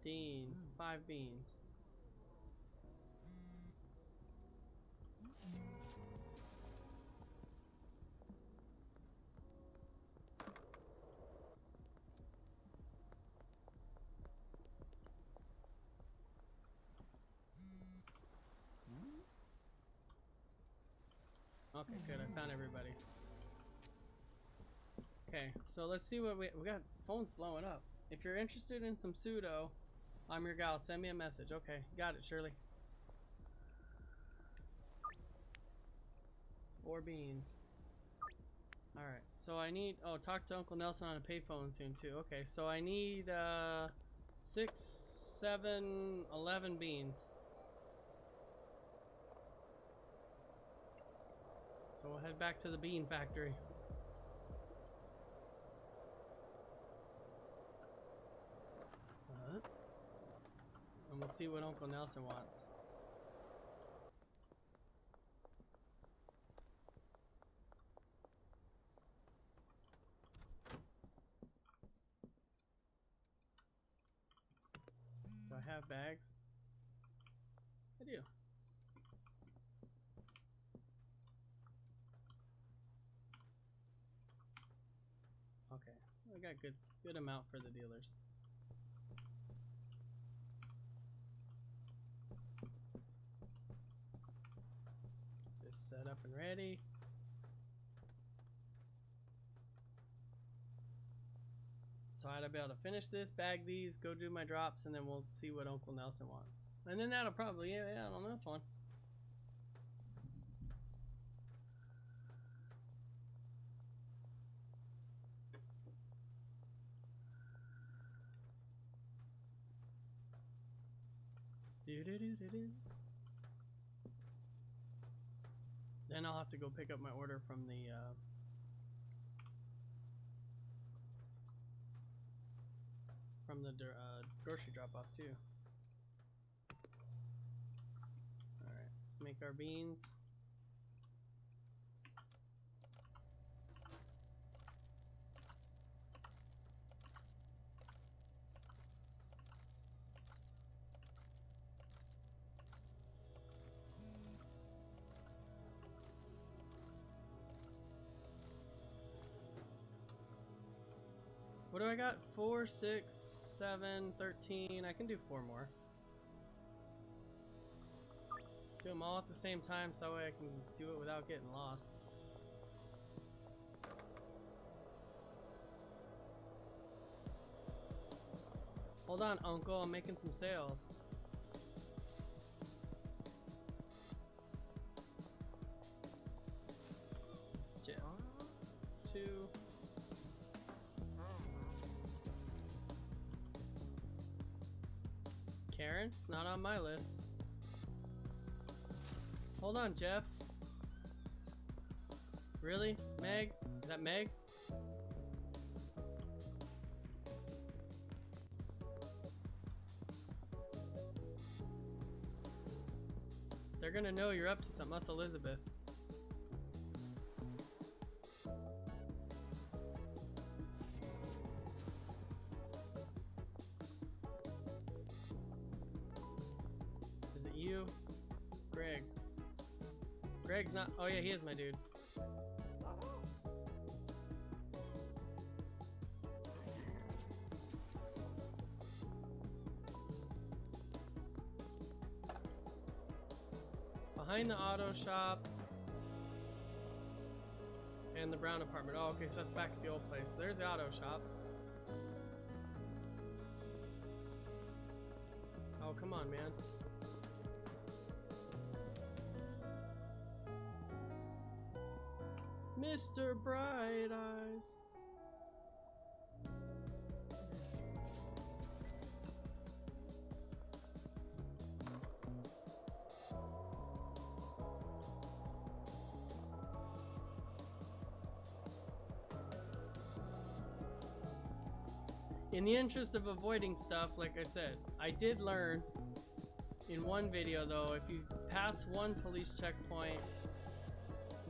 Dean, 5 beans. Okay, good. I found everybody. Okay, so let's see what we got. Phone's blowing up. If you're interested in some pseudo, I'm your gal. Send me a message. Okay, got it, Shirley. 4 beans. All right. So I need. Oh, talk to Uncle Nelson on a payphone soon too. Okay, so I need 6, 7, 11 beans. So we'll head back to the bean factory. And we'll see what Uncle Nelson wants. Do I have bags? I do. Okay, I got good amount for the dealers. This set up and ready. So I'd be able to finish this, bag these, go do my drops, and then we'll see what Uncle Nelson wants. And then that'll probably, yeah, on this one. Then I'll have to go pick up my order from the grocery drop-off too. All right, let's make our beans. What do I got? 4, 6, 7, 13. I can do 4 more. Do them all at the same time so that way I can do it without getting lost. Hold on, Uncle. I'm making some sales. Two. Karen? It's not on my list. Hold on, Jeff. Really? Meg? Is that Meg? They're gonna know you're up to something. That's Elizabeth. Is it you? Greg. Greg's not. Oh, yeah, he is my dude. Behind the auto shop and the brown apartment. Oh, okay, so that's back at the old place. There's the auto shop. Oh, come on, man. Mr. Bright Eyes. In the interest of avoiding stuff, like I said, I did learn in one video though, if you pass one police checkpoint,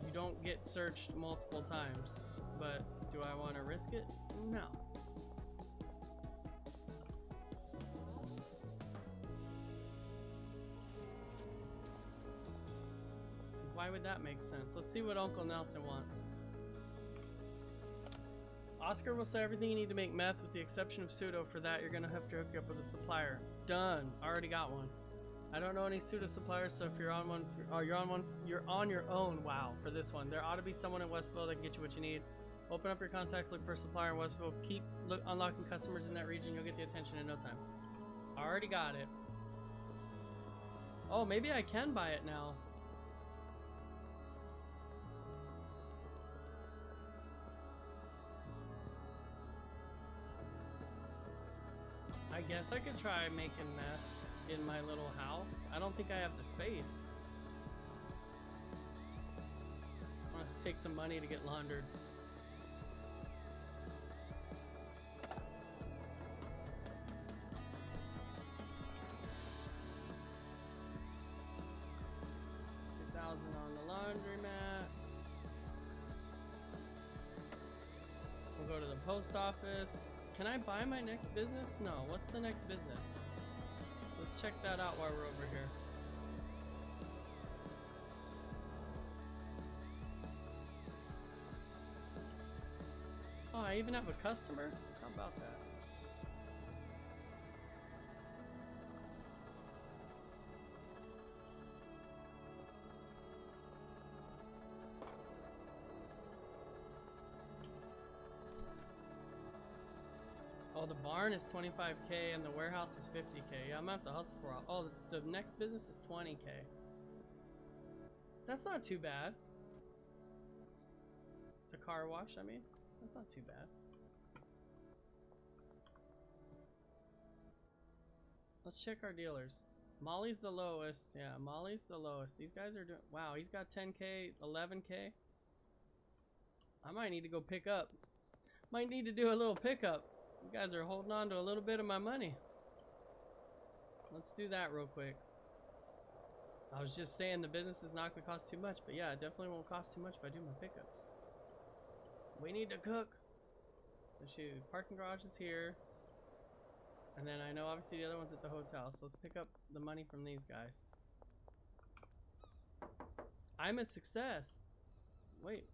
you don't get searched multiple times. But do I want to risk it? No. Because why would that make sense? Let's see what Uncle Nelson wants. Oscar will sell everything you need to make meth with the exception of pseudo. For that, you're gonna have to hook you up with a supplier. Done. Already got one. I don't know any pseudo suppliers, so if you're on one, you're on your own. Wow, for this one, there ought to be someone in Westville that can get you what you need. Open up your contacts, look for a supplier in Westville. Keep unlocking customers in that region. You'll get the attention in no time. Already got it. Oh, maybe I can buy it now. I guess I could try making meth in my little house. I don't think I have the space. I'm gonna have to take some money to get laundered. $2,000 on the laundromat. We'll go to the post office. Can I buy my next business? No. What's the next business? Let's check that out while we're over here. Oh, I even have a customer? How about that? Oh, the barn is 25K and the warehouse is 50K. Yeah, I'm gonna have to hustle for all. Oh, the next business is 20K. That's not too bad. The car wash, I mean. That's not too bad. Let's check our dealers. Molly's the lowest. Yeah, Molly's the lowest. These guys are doing... Wow, he's got 10K, 11K. I might need to go pick up. Might need to do a little pickup. You guys are holding on to a little bit of my money. Let's do that real quick. I was just saying the business is not going to cost too much, but yeah, it definitely won't cost too much if I do my pickups. We need to cook. So shoot, parking garage is here. And then I know obviously the other one's at the hotel, so let's pick up the money from these guys. I'm a success. Wait,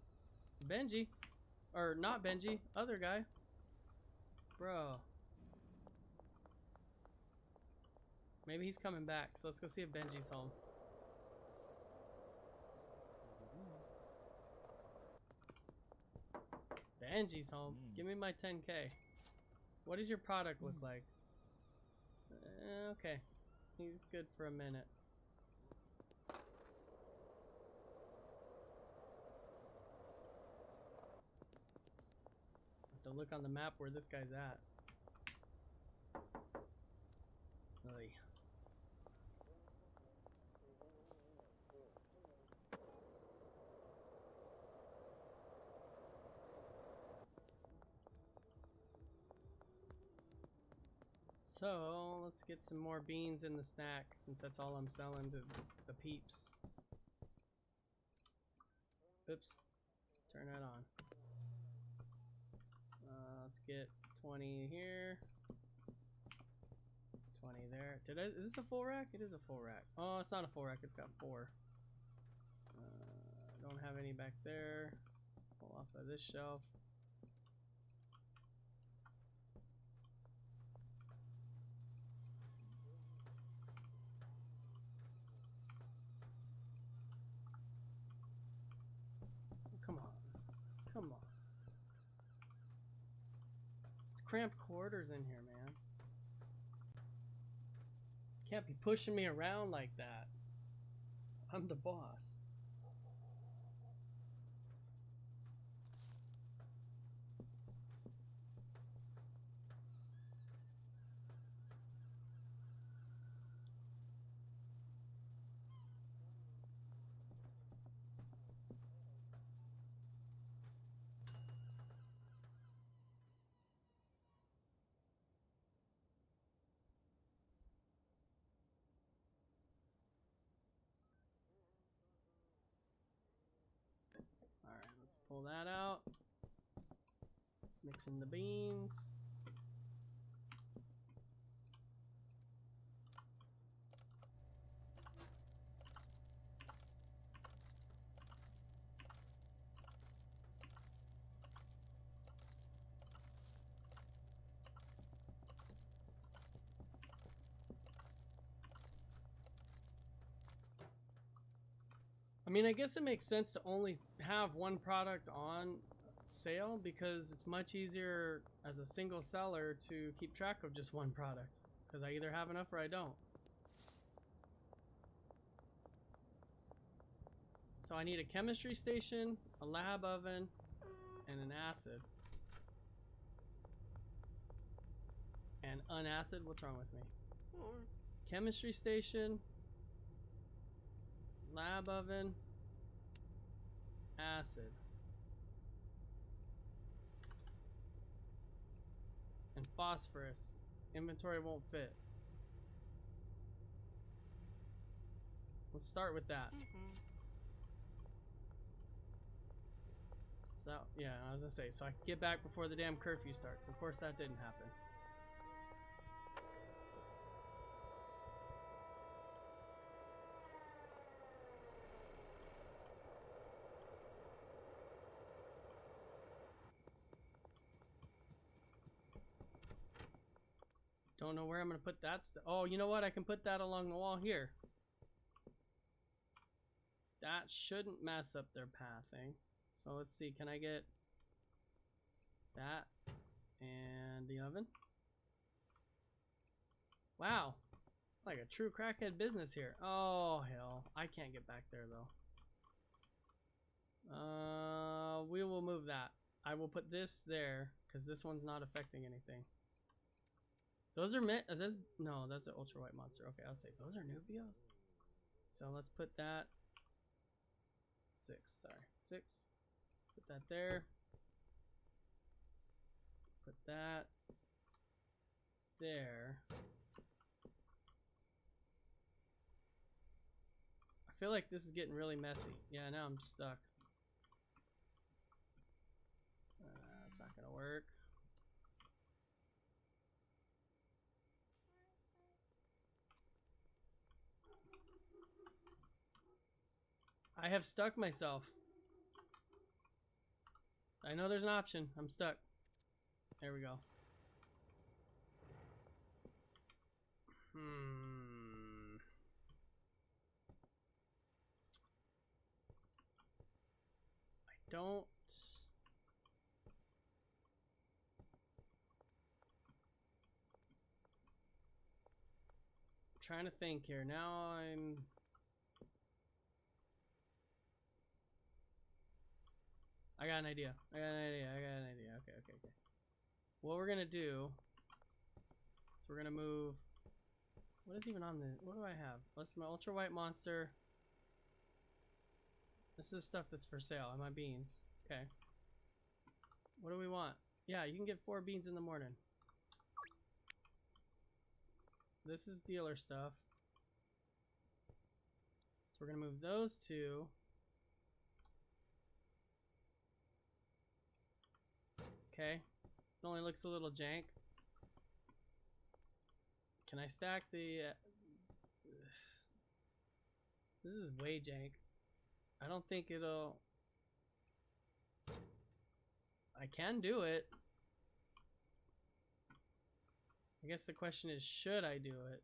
Benji. Or not Benji, other guy. Bro. Maybe he's coming back, so let's go see if Benji's home. Benji's home. Give me my 10K. What does your product look like? Okay. He's good for a minute. Have to look on the map where this guy's at. Oy. So, let's get some more beans in the snack, since that's all I'm selling to the peeps. Oops. Turn that on. Let's get 20 here. 20 there. Is this a full rack? It is a full rack. Oh, it's not a full rack. It's got 4. Don't have any back there. Let's pull off of this shelf. Come on. Come on. It's cramped quarters in here, man. Can't be pushing me around like that. I'm the boss. Alright, let's pull that out. Mix in the beans. I mean, I guess it makes sense to only have one product on sale because it's much easier as a single seller to keep track of just one product because I either have enough or I don't. So I need a chemistry station, a lab oven, and an acid. And unacid? What's wrong with me? Chemistry station, lab oven, acid, and phosphorus. Inventory won't fit. Let's start with that. So, yeah, I was gonna say, so I can get back before the damn curfew starts. Of course, that didn't happen. Don't know where I'm gonna put that stuff. Oh, you know what? I can put that along the wall here. That shouldn't mess up their pathing. So let's see, can I get that and the oven? Wow, like a true crackhead business here. Oh hell, I can't get back there though. We will move that. I will put this there because this one's not affecting anything. Those are no, that's an ultra white monster. Okay, I'll say those are Nubios. So let's put that 6. Sorry, 6. Put that there. Put that there. I feel like this is getting really messy. Yeah, now I'm stuck. That's not gonna work. I have stuck myself. I know there's an option. I'm stuck. There we go. I don't... I'm trying to think here. Now I got an idea. I got an idea. Okay. What we're gonna do is we're gonna move... What is even on the... What do I have? That's my ultra white monster. This is stuff that's for sale. My beans. Okay. What do we want? Yeah, you can get 4 beans in the morning. This is dealer stuff. So we're gonna move those two. Okay. It only looks a little jank. Can I stack the... This is way jank. I don't think it'll... I can do it. I guess the question is, should I do it?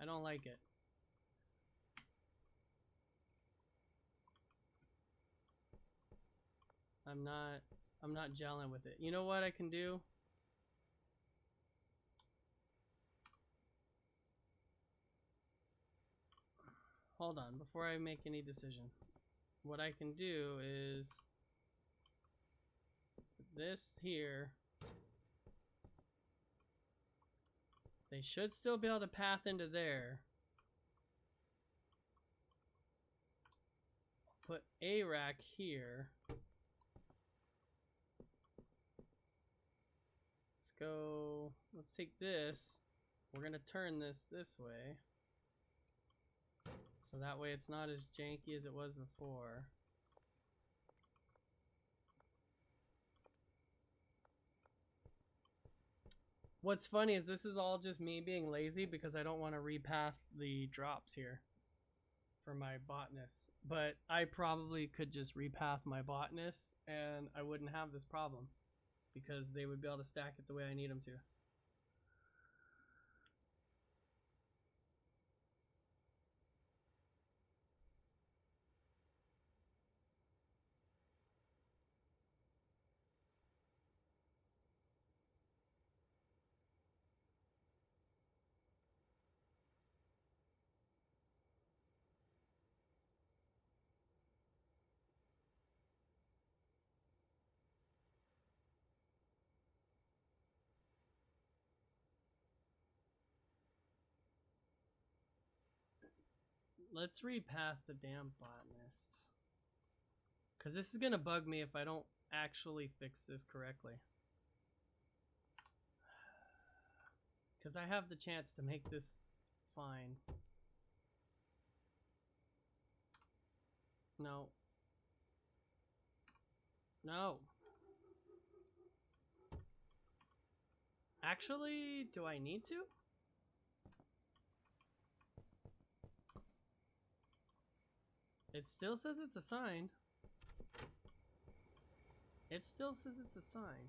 I don't like it. I'm not gelling with it. You know what I can do? Hold on, before I make any decision. What I can do is this here. They should still be able to path into there. Put a rack here. Let's go. Let's take this. We're gonna turn this way. So that way it's not as janky as it was before. What's funny is this is all just me being lazy because I don't want to repath the drops here for my botanists. But I probably could just repath my botanists and I wouldn't have this problem because they would be able to stack it the way I need them to. Let's repath the damn botanists. Because this is going to bug me if I don't actually fix this correctly. Because I have the chance to make this fine. No. No. Actually, do I need to? It still says it's assigned. It still says it's assigned.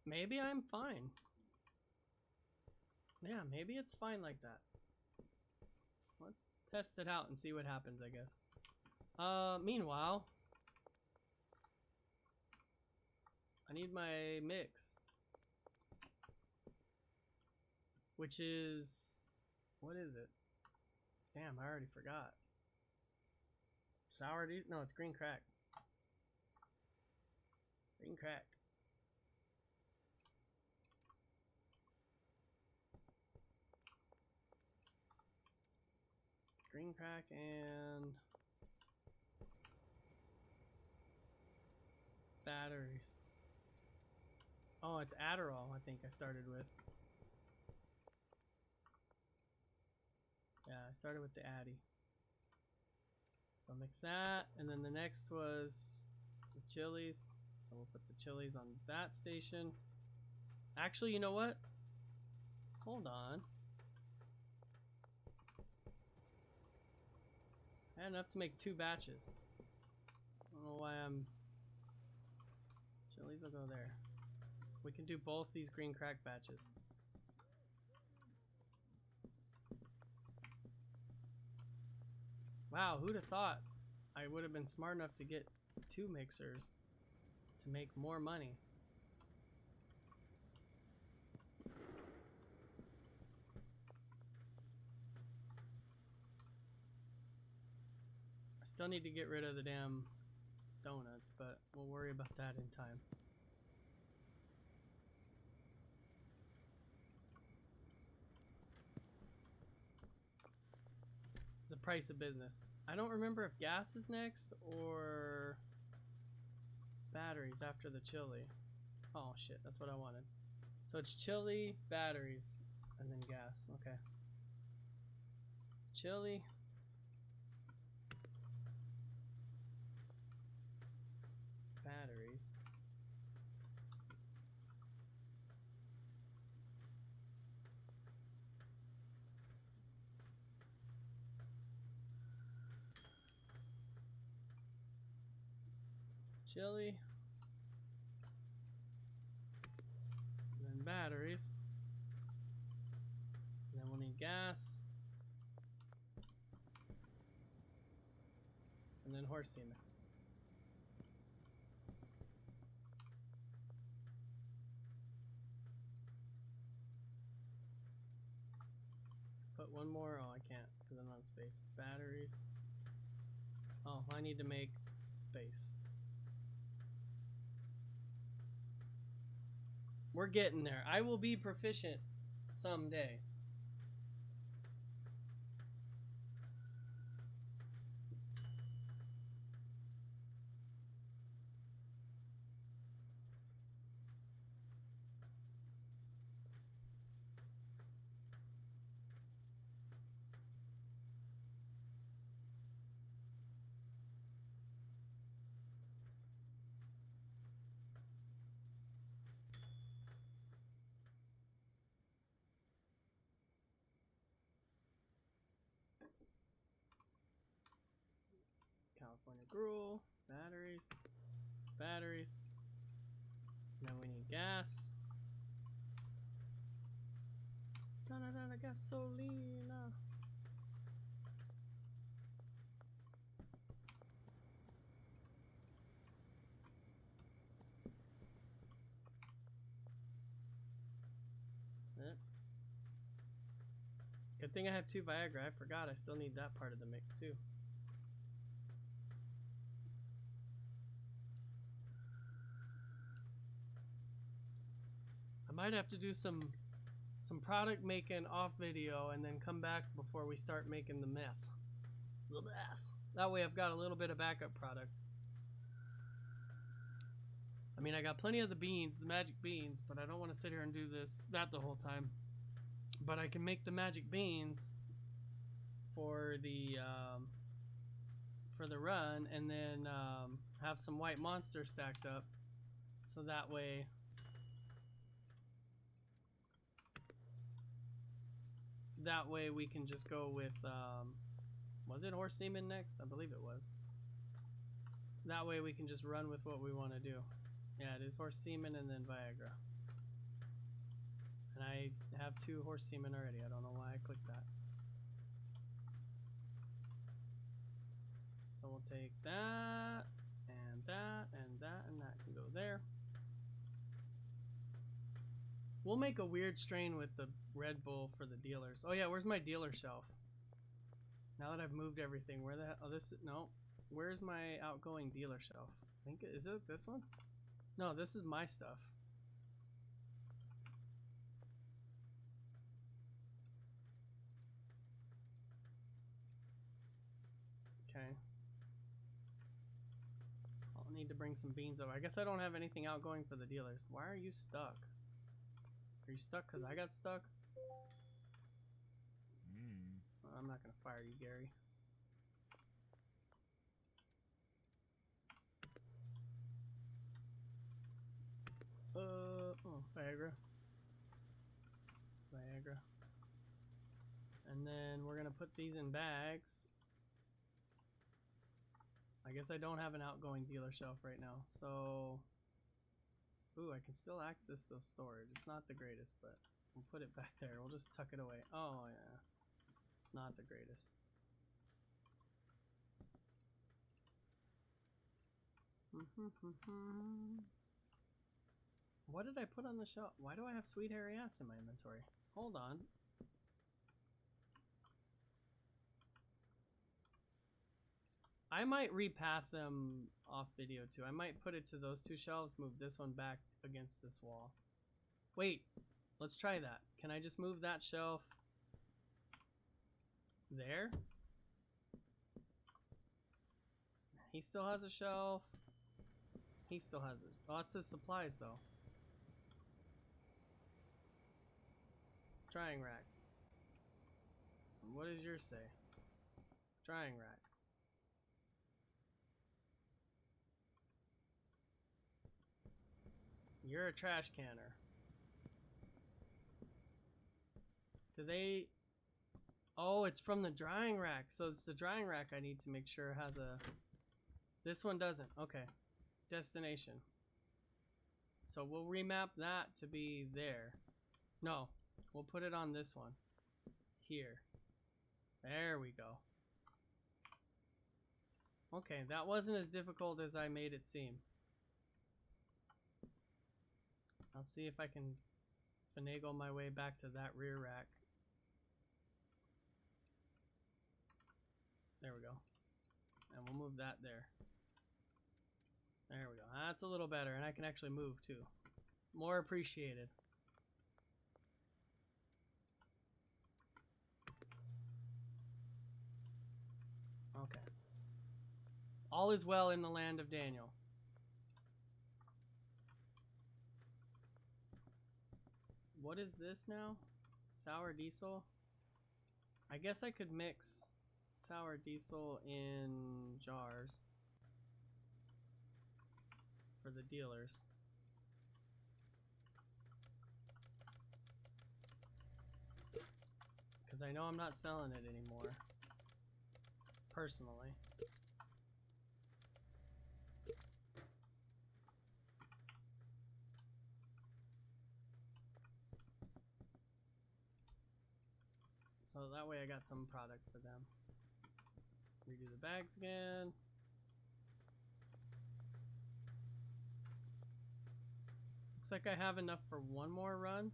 Maybe I'm fine. Yeah, maybe it's fine like that. Let's test it out and see what happens, I guess. Meanwhile, I need my mix. Which is... What is it? Damn, I already forgot. Sour dude? No, it's green crack. Green crack. Green crack and batteries. Oh, it's Adderall, I think I started with. Yeah, I started with the Addy. So I'll mix that, and then the next was the chilies. So we'll put the chilies on that station. Actually, you know what? Hold on. I had enough to make 2 batches. I don't know why I'm Chilies will go there. We can do both these green crack batches. Wow, who'd have thought I would have been smart enough to get 2 mixers to make more money. I still need to get rid of the damn donuts, but we'll worry about that in time. The price of business. I don't remember if gas is next or batteries after the chili. Oh shit, that's what I wanted. So it's chili, batteries, and then gas. Okay. Chili. Batteries. Chili. And then batteries. And then we'll need gas. And then horse semen. Put one more. Oh, I can't because I'm out of space. Batteries. Oh, I need to make space. We're getting there. I will be proficient someday. California gruel, batteries, batteries. Now we need gas. Da-da-da-da, gasolina. Good thing I have 2 Viagra. I forgot I still need that part of the mix too. I might have to do some product making off video and then come back before we start making the meth. That way I've got a little bit of backup product. I mean, I got plenty of the beans, the magic beans, but I don't want to sit here and do that the whole time. But I can make the magic beans for the run, and then have some white monsters stacked up, so that way we can just go with was it horse semen next? I believe it was. That way we can just run with what we want to do. Yeah, it is horse semen and then Viagra. And I have 2 horse semen already. I don't know why I clicked that. So we'll take that, and that, and that, and that can go there. We'll make a weird strain with the Red Bull for the dealers. Oh yeah, where's my dealer shelf? Now that I've moved everything, where the hell? Oh, no. Where's my outgoing dealer shelf? I think, is it this one? No, this is my stuff. Okay. I'll need to bring some beans over. I guess I don't have anything outgoing for the dealers. Why are you stuck? Are you stuck because I got stuck? I'm not gonna fire you, Gary. Oh, Viagra. Viagra. And then we're gonna put these in bags. I guess I don't have an outgoing dealer shelf right now, so Ooh, I can still access those storage. It's not the greatest, but we'll put it back there. We'll just tuck it away. Oh, yeah. It's not the greatest. What did I put on the shelf? Why do I have Sweet Hairy Ass in my inventory? Hold on. I might repath them off video too. I might put it to those two shelves, move this one back against this wall. Wait, let's try that. Can I just move that shelf there? He still has a shelf. He still has it. Oh, it says supplies though. Drying rack. What does yours say? Drying rack. You're a trash canner. Do they... Oh, it's from the drying rack. So it's the drying rack I need to make sure has a... This one doesn't. Okay. Destination. So we'll remap that to be there. No. We'll put it on this one. Here. There we go. Okay, that wasn't as difficult as I made it seem. I'll see if I can finagle my way back to that rear rack. There we go. And we'll move that there. There we go. That's a little better, and I can actually move too. More appreciated. Okay. All is well in the land of Daniel. What is this now? Sour diesel? I guess I could mix sour diesel in jars for the dealers. Because I know I'm not selling it anymore. Personally. So that way I got some product for them. Redo the bags again. Looks like I have enough for one more run.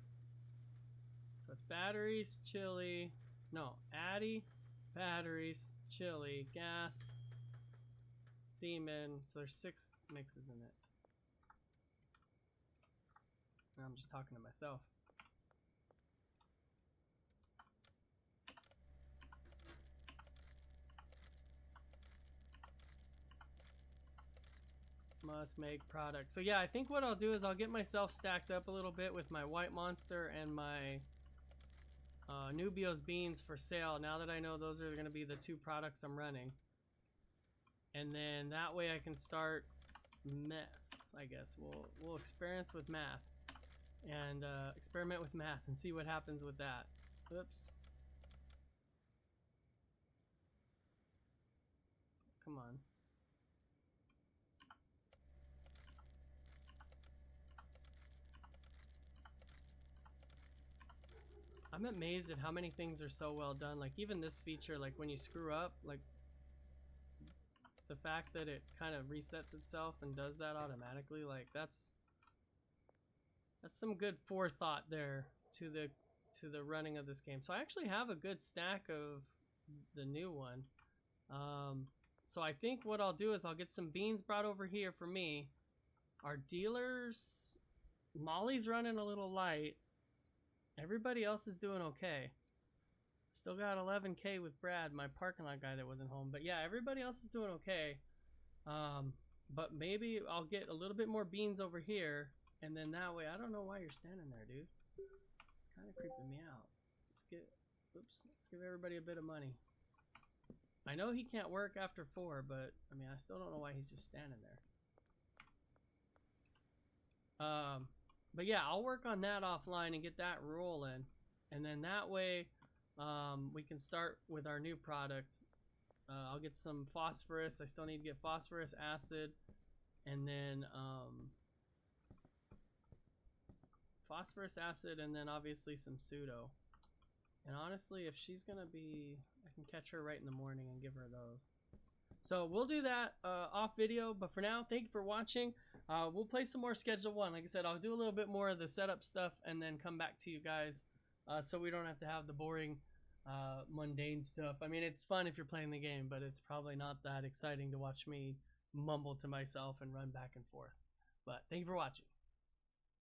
So it's batteries, chili, no, Addy, batteries, chili, gas, semen. So there's 6 mixes in it. And I'm just talking to myself. Must make product. So yeah, I think what I'll do is I'll get myself stacked up a little bit with my white monster and my Nubios beans for sale, now that I know those are going to be the 2 products I'm running. And then that way I can start meth, I guess. We'll experience with math and experiment with math and see what happens with that. Oops. Come on. I'm amazed at how many things are so well done. Like even this feature, like when you screw up, like the fact that it kind of resets itself and does that automatically, like that's some good forethought there to the running of this game. So I actually have a good stack of the new one. So I think what I'll do is I'll get some beans brought over here for me. Our dealers, Molly's running a little light. Everybody else is doing okay. Still got 11K with Brad, my parking lot guy that wasn't home. But yeah, everybody else is doing okay. But maybe I'll get a little bit more beans over here. And then that way, I don't know why you're standing there, dude. It's kind of creeping me out. Let's give everybody a bit of money. I know he can't work after 4, but I mean, I still don't know why he's just standing there. But yeah, I'll work on that offline and get that rolling. And then that way, we can start with our new product. I'll get some phosphorus. I still need to get phosphorus, acid, and then phosphorus acid, and then obviously some pseudo. And honestly, if she's gonna be, I can catch her right in the morning and give her those. So we'll do that off video, but for now, thank you for watching. We'll play some more Schedule 1. Like I said, I'll do a little bit more of the setup stuff and then come back to you guys so we don't have to have the boring, mundane stuff. I mean, it's fun if you're playing the game, but it's probably not that exciting to watch me mumble to myself and run back and forth. But thank you for watching.